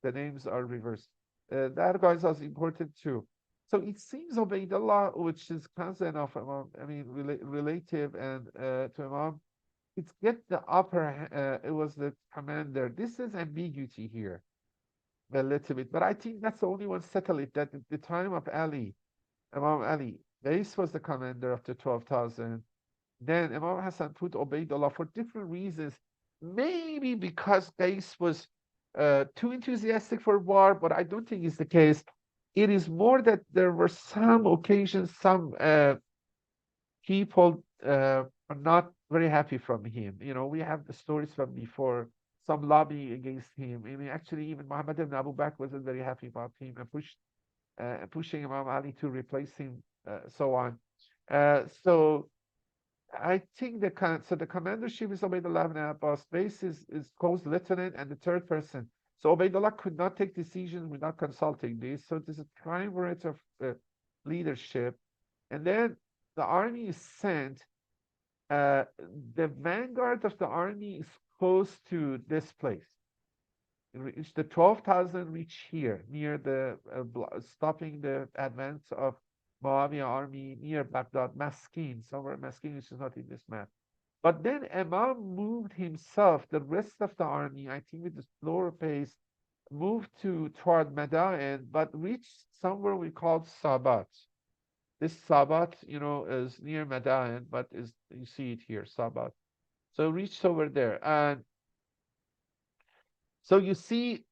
the names are reversed. That guy is important too. So it seems Ubaidullah, which is cousin of Imam, relative and to Imam, it get the it was the commander. This is ambiguity here a little bit, but I think that's the only one settled it that at the time of Ali, Imam Ali, Qais was the commander of the 12,000. Then Imam Hassan put Ubaidullah for different reasons. Maybe because Qais was too enthusiastic for war, but I don't think it's the case. It is more that there were some occasions, some people are not very happy from him. We have the stories from before, some lobbying against him. Actually, even Muhammad ibn Abu Bakr wasn't very happy about him and pushing Imam Ali to replace him, so on. So I think the commandership is Ubaidullah ibn Abbas. Base is called lieutenant and the third person. So Ubaidullah could not take decisions without consulting this. So this is a triumvirate of leadership. And then the army is sent. The vanguard of the army is close to this place. It's the 12,000 reach here near the stopping the advance of Muawiyah army near Baghdad, Maskin, somewhere Maskin, which is not in this map. But then Imam moved himself, the rest of the army, I think with a slower pace, moved toward Madain, but reached somewhere we called Sabat. This Sabat, is near Madain, but you see it here, Sabat. So reached over there. And so you see,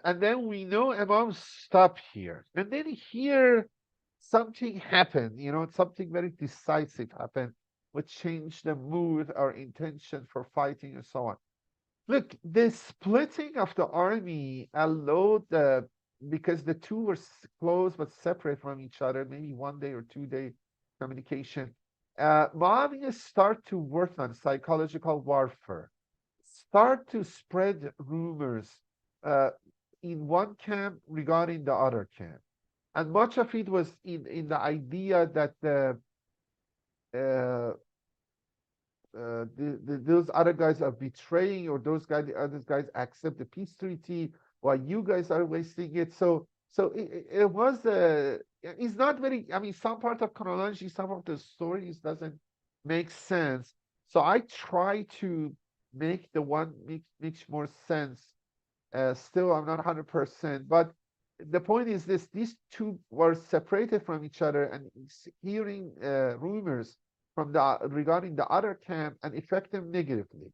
and then we know Imam stopped here. And then here, something happened, something very decisive happened, which changed the mood or intention for fighting and so on. Look, the splitting of the army allowed because the two were close but separate from each other, maybe 1 day or 2 day communication. Muawiyah start to work on psychological warfare, start to spread rumors in one camp regarding the other camp. And much of it was in the idea that those other guys are betraying, or the other guys accept the peace treaty while you guys are wasting it. So it was it's not very. Some part of chronology, some of the stories doesn't makes sense. So I try to make the one makes more sense. Still, I'm not 100%, but the point is this: these two were separated from each other, and hearing rumors from the regarding the other camp and affect them negatively,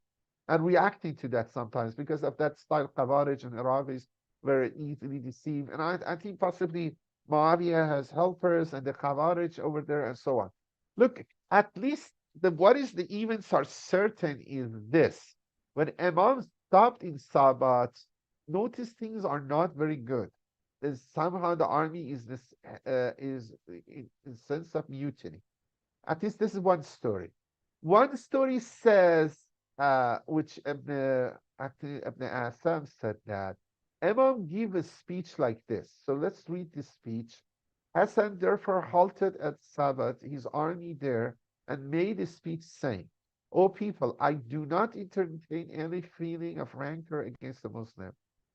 and reacting to that sometimes because of that style. Khawarij and Iraqis very easily deceived, and I think possibly Muawiya has helpers and the Khawarij over there and so on. Look, at least what is the events are certain is this: when Imam stopped in Sabat, notice things are not very good. There's somehow the army is this is in sense of mutiny. At least this is one story. One story says, which Ibn Asam said that Imam gave a speech like this. So let's read this speech. Hassan therefore halted at Sabat, his army there, and made a speech saying, O people, I do not entertain any feeling of rancor against the Muslim.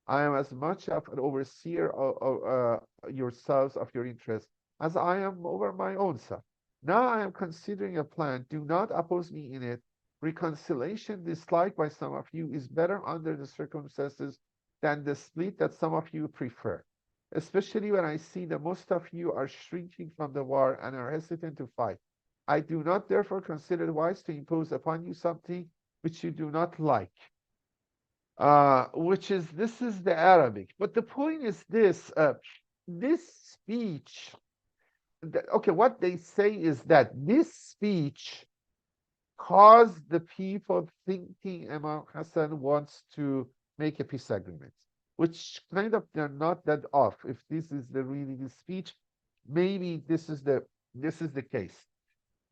I am as much of an overseer of yourselves of your interest as I am over my own self. Now I am considering a plan. Do not oppose me in it. Reconciliation disliked by some of you is better under the circumstances than the split that some of you prefer, especially when I see that most of you are shrinking from the war and are hesitant to fight. I do not therefore consider it wise to impose upon you something which you do not like. This is the Arabic. But the point is this: this speech, okay, what they say is that this speech caused the people thinking Imam Hassan wants to make a peace agreement, which kind of they're not that off. If this is the really the speech, maybe this is the case.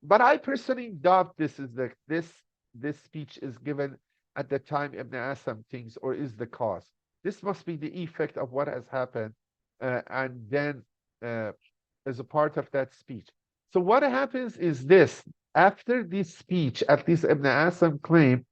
But I personally doubt this speech is given at the time Ibn Asam thinks, or is the cause. This must be the effect of what has happened, and then as a part of that speech. So what happens is this: after this speech, at least Ibn Asam claimed,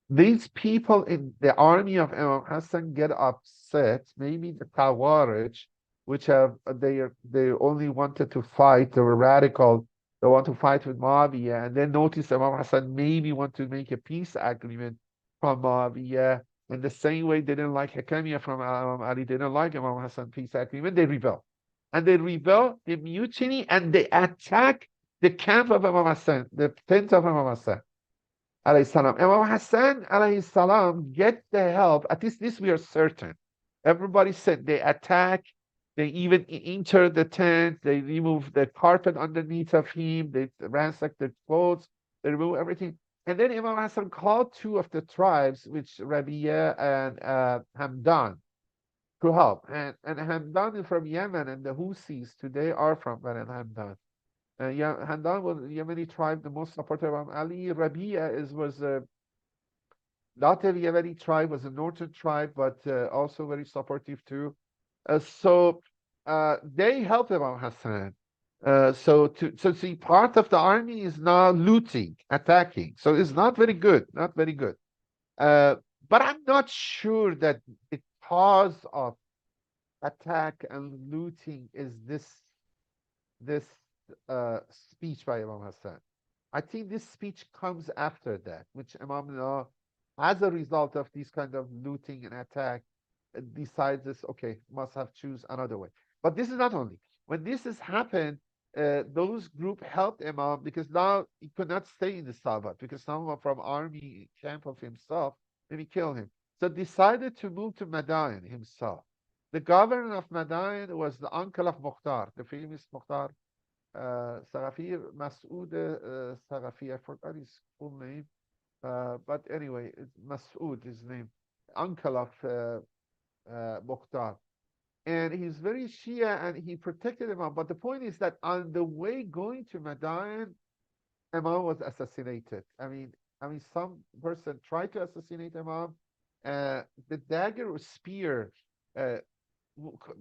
these people in the army of Imam Hassan get upset. Maybe the Khawarij, which have they only wanted to fight, they were radical. They want to fight with Muawiyah, and then notice Imam Hassan maybe want to make a peace agreement from Muawiyah. In the same way, they didn't like Hakamiya from Imam Ali, they didn't like Imam Hassan peace agreement, they rebel. And they rebel, they mutiny, and they attack the camp of Imam Hassan, the tent of Imam Hassan. Imam Hassan alayhi salam get the help, at least this we are certain. Everybody said they attack, they even enter the tent, they remove the carpet underneath of him, they ransack the clothes, they remove everything. And then Imam Hassan called two of the tribes, which Rabi'a and Hamdan, to help. And Hamdan is from Yemen, and the Houthis today are from Hamdan. Yeah, Hamdan was a Yemeni tribe, the most supportive of Ali. Rabi'a was not a Yemeni tribe, was a northern tribe, but also very supportive too. So they helped Imam Hassan. So see, part of the army is now looting, attacking. So it's not very good, not very good. But I'm not sure that the cause of attack and looting is this speech by Imam Hassan. I think this speech comes after that, which Imam, as a result of this kind of looting and attack, decides this, okay, must have choose another way. But this is not only. When this has happened, those group helped Imam because now he could not stay in the Sabat because someone from army camp of himself maybe kill him. So decided to move to Madain himself. The governor of Madain was the uncle of Mukhtar, the famous Mukhtar Sagafi, Masoud Sagafi. I forgot his full name. But anyway, Masoud, his name, uncle of Mukhtar. And he's very Shia and he protected Imam. But the point is that on the way going to Madain, Imam was assassinated. Some person tried to assassinate Imam. The dagger or spear, uh,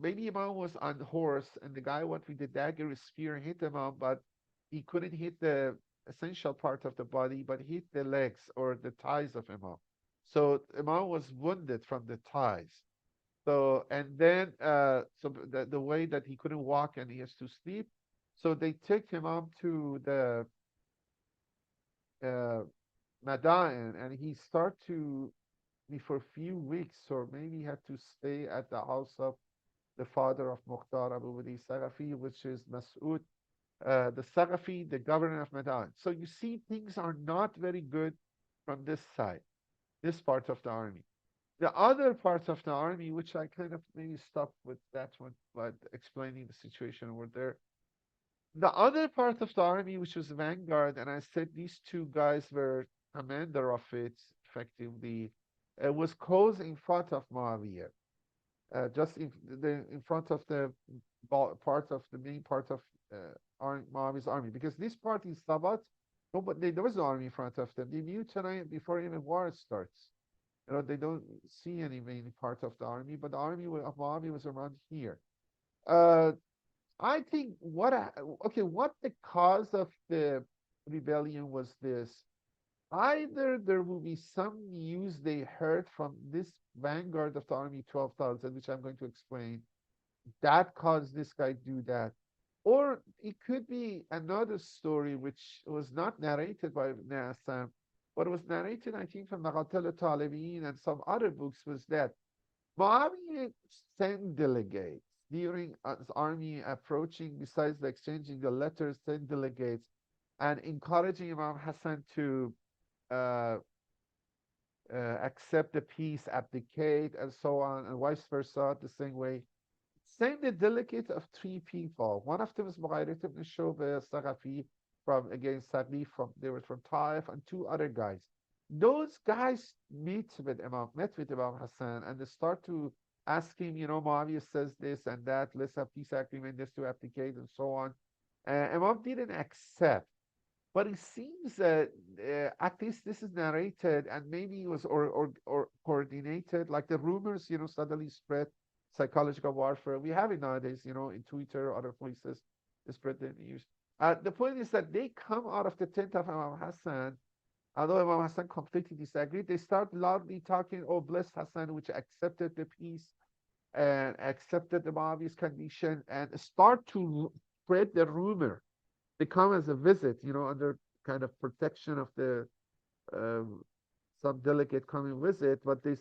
maybe Imam was on horse and the guy went with the dagger or spear hit Imam, but he couldn't hit the essential part of the body, but hit the legs or the thighs of Imam. So Imam was wounded from the thighs. So and then the way that he couldn't walk and he has to sleep, so they took him up to uh, Madain, and he started to me for a few weeks, or maybe he had to stay at the house of the father of Mukhtar Abu Wadi Sagafi, which is Mas'ud, the Sagafi, the governor of Madain. So you see, things are not very good from this side, this part of the army. The other parts of the army, which I kind of maybe stopped with that one, but explaining the situation over there. The other part of the army, which was vanguard, and I said these two guys were commander of it, effectively, was close in front of Muawiyah, just in front of the part of the main part of Muawiyah's army, because this part is Sabat, no, but there was no army in front of them. They knew tonight before even war starts. They don't see any main part of the army, but the army of Muawiyah was around here. Uh, I think what the cause of the rebellion was this. Either there will be some news they heard from this vanguard of the army 12,000, which I'm going to explain, that caused this guy to do that. Or it could be another story which was not narrated by Nasam, but was narrated, I think, from Maqatil al-Talibin and some other books, was that Muawiya sent delegates during his army approaching, besides the exchanging the letters, sent delegates and encouraging Imam Hasan to uh, accept the peace, abdicate, and so on, and vice versa, the same way. Sent a delegate of three people. One of them is Mughayrat ibn Shu'bah Sagafi from against Saqif, they were from Taif, and two other guys. Those guys met with Imam Hassan, and they start to ask him, Muawiyah says this and that, let's have peace agreement, let's do abdicate, and so on. Imam didn't accept. But it seems that at least this is narrated, and maybe it was or coordinated, like the rumors, suddenly spread, psychological warfare. We have it nowadays, in Twitter, other places, they spread the news. The point is that they come out of the tent of Imam Hassan, although Imam Hassan completely disagreed. They start loudly talking, oh, bless Hassan, which accepted the peace and accepted the Muawiyah's condition, and start to spread the rumor. They come as a visit, under kind of protection of the some delegate coming visit, but they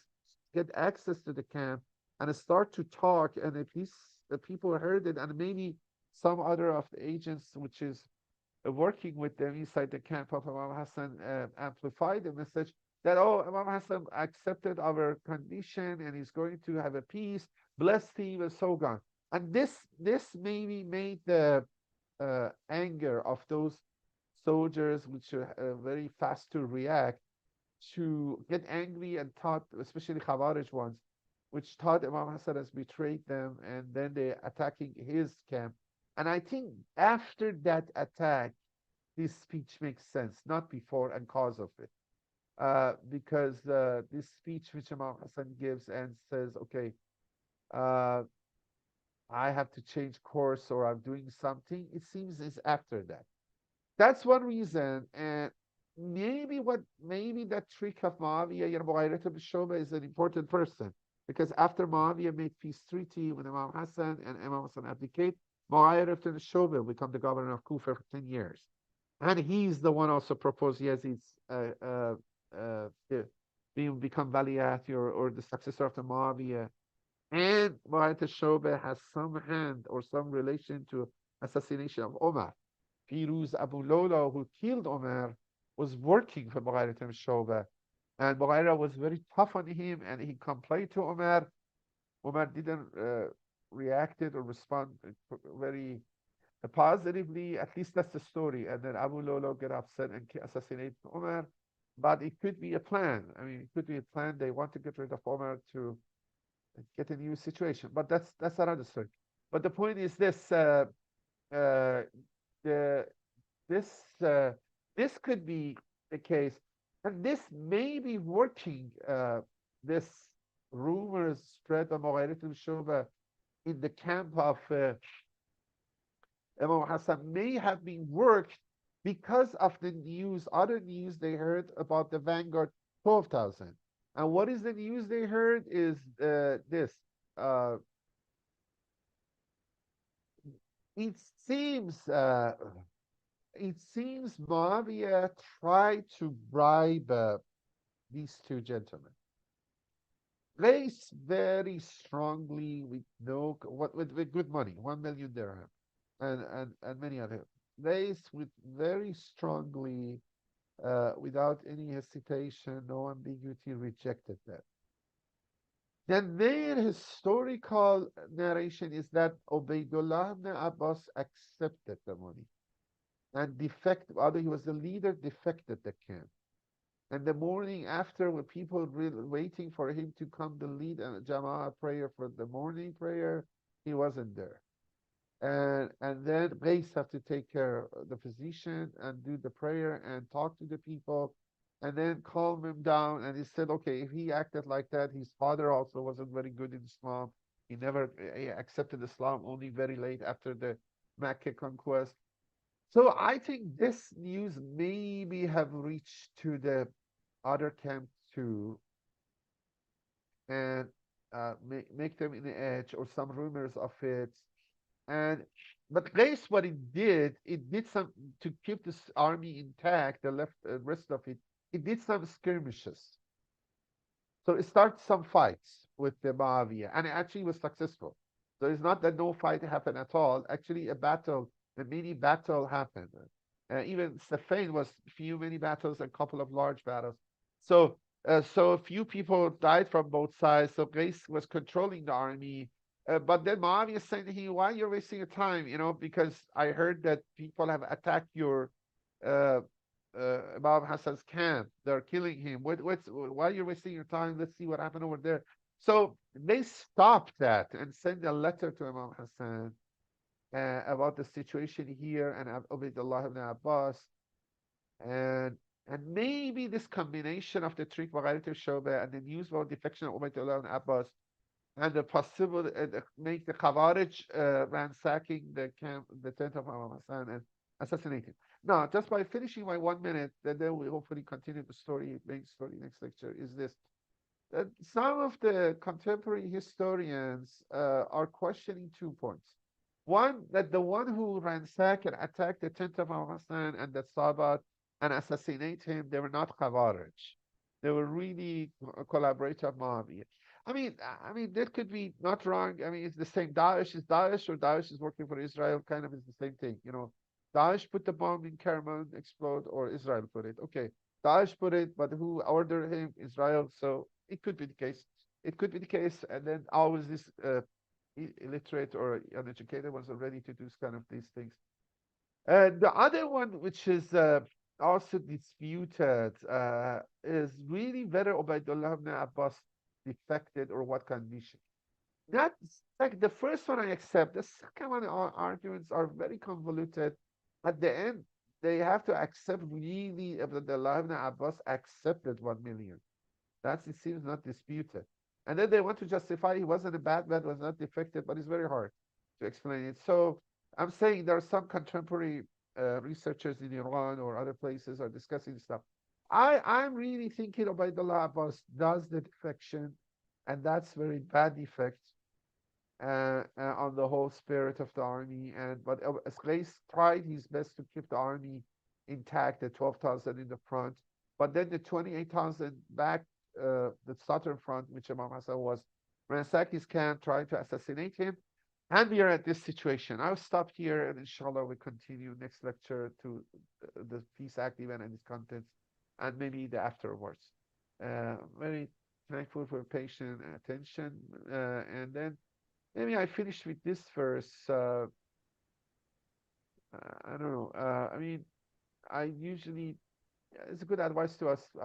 get access to the camp and start to talk, and at least the people heard it, and maybe some other of the agents, which is working with them inside the camp of Imam Hassan, amplified the message that, oh, Imam Hassan accepted our condition and he's going to have a peace, blessed him, and so on. And this maybe made the anger of those soldiers, which are very fast to react, to get angry and thought, especially Khawarij ones, which thought Imam Hassan has betrayed them, and then they're attacking his camp. And I think after that attack, this speech makes sense, not before and cause of it. Because this speech which Imam Hassan gives and says, okay, uh, I have to change course or I'm doing something, it seems is after that. That's one reason. And maybe that trick of Muawiyah, Mughayrat ibn Shu'bah is an important person, because after Muawiyah made peace treaty with Imam Hassan and Imam Hassan abdicate, Mughayrat ibn Shu'bah become the governor of Kufa for 10 years. And he's the one also proposed Yazid's become Waliyat, or the successor of the Muawiyah. And Mughayrat al-Shu'bah has some hand or some relation to assassination of Omar. Firuz Abu Lola, who killed Omar, was working for Mughayrat al-Shu'bah. And Mughayrat was very tough on him, and he complained to Omar. Omar didn't react or respond very positively. At least that's the story. And then Abu Lola get upset and assassinate Omar. But it could be a plan. I mean, it could be a plan. They want to get rid of Omar to get a new situation. But that's another story. But the point is this: the this this could be the case, and this may be working. This rumors spread on Mughayrat al-Shu'bah in the camp of Imam Hassan may have been worked because of the news, other news they heard about the Vanguard 12,000. And what is the news they heard is this. Uh, it seems it seems Muawiya tried to bribe these two gentlemen. Raised very strongly with no with good money, 1 million dirham, and many other. Raised with very strongly, without any hesitation, no ambiguity, rejected that. Then their historical narration is that Ubaydullah ibn Abbas accepted the money and defected, although he was the leader, defected the camp. And the morning after, when people were waiting for him to come to lead a Jama'ah prayer for the morning prayer, he wasn't there. And then Qais have to take care of the physician and do the prayer and talk to the people and then calm him down. And he said, okay, if he acted like that, his father also wasn't very good in Islam. He never accepted Islam only very late after the Mecca conquest. So I think this news maybe have reached to the other camp too, and make them in the edge or some rumors of it. And but Grace, what it did some to keep this army intact. The rest of it, it did some skirmishes. So it started some fights with the Muawiyah, and it actually was successful. So it's not that no fight happened at all. Actually, a mini battle happened. Even Siffin was few mini battles, a couple of large battles. So a few people died from both sides. So Grace was controlling the army. But then Muawiyah saying to him, "Why you're wasting your time? Because I heard that people have attacked your uh, Imam Hasan's camp. They're killing him. Why you're wasting your time? Let's see what happened over there." So they stopped that and sent a letter to Imam Hasan about the situation here and Ubaydullah ibn Abbas. And and maybe this combination of the trick Baghdadi Shoba and the news about defection of Ubaydullah ibn Abbas and the possible make the Khawarij ransacking the camp, the tent of Imam Hasan and assassinating. Now, just by finishing my 1 minute, then we hopefully continue the story, main story next lecture, is this. Some of the contemporary historians are questioning 2 points. One, that the one who ransacked and attacked the tent of Imam Hasan and the Sabat and assassinate him, they were not Khawarij. They were really collaborator of Muawiyah. I mean, that could be not wrong. I mean, it's the same. Daesh is Daesh, or Daesh is working for Israel. Kind of is the same thing. Daesh put the bomb in Kerman, explode, or Israel put it. Okay, Daesh put it, but who ordered him? Israel. So it could be the case. It could be the case, and then always this illiterate or uneducated ones are ready to do kind of these things. The other one, which is also disputed, is really whether Ubaydullah ibn Abbas defected or what condition. That's like the first one I accept. The second one, arguments are very convoluted. At the end, they have to accept really Ubaydullah ibn Abbas accepted 1 million. That's, it seems, not disputed. And then they want to justify he wasn't a bad man, was not defective, but it's very hard to explain it. So I'm saying there are some contemporary researchers in Iran or other places are discussing stuff. I'm really thinking Ubaydullah Abbas does the defection, and that's very bad effect on the whole spirit of the army. But Qais tried his best to keep the army intact, the 12,000 in the front, but then the 28,000 back, the southern front, which Imam Hassan was, ransacked his camp, tried to assassinate him, and we are at this situation. I'll stop here, and inshallah we continue next lecture to the Peace Act event and its contents, and maybe the afterwards. Very thankful for your patient attention, and then maybe I finish with this verse. I don't know. I usually, it's a good advice to us.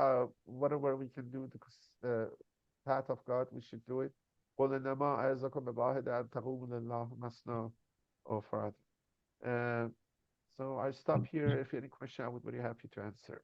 Whatever we can do the path of God, we should do it. قل إنما أعظكم بواحد أن تقوموا لله مثنى وفرادى. So I stop here. If any question, I would be very happy to answer.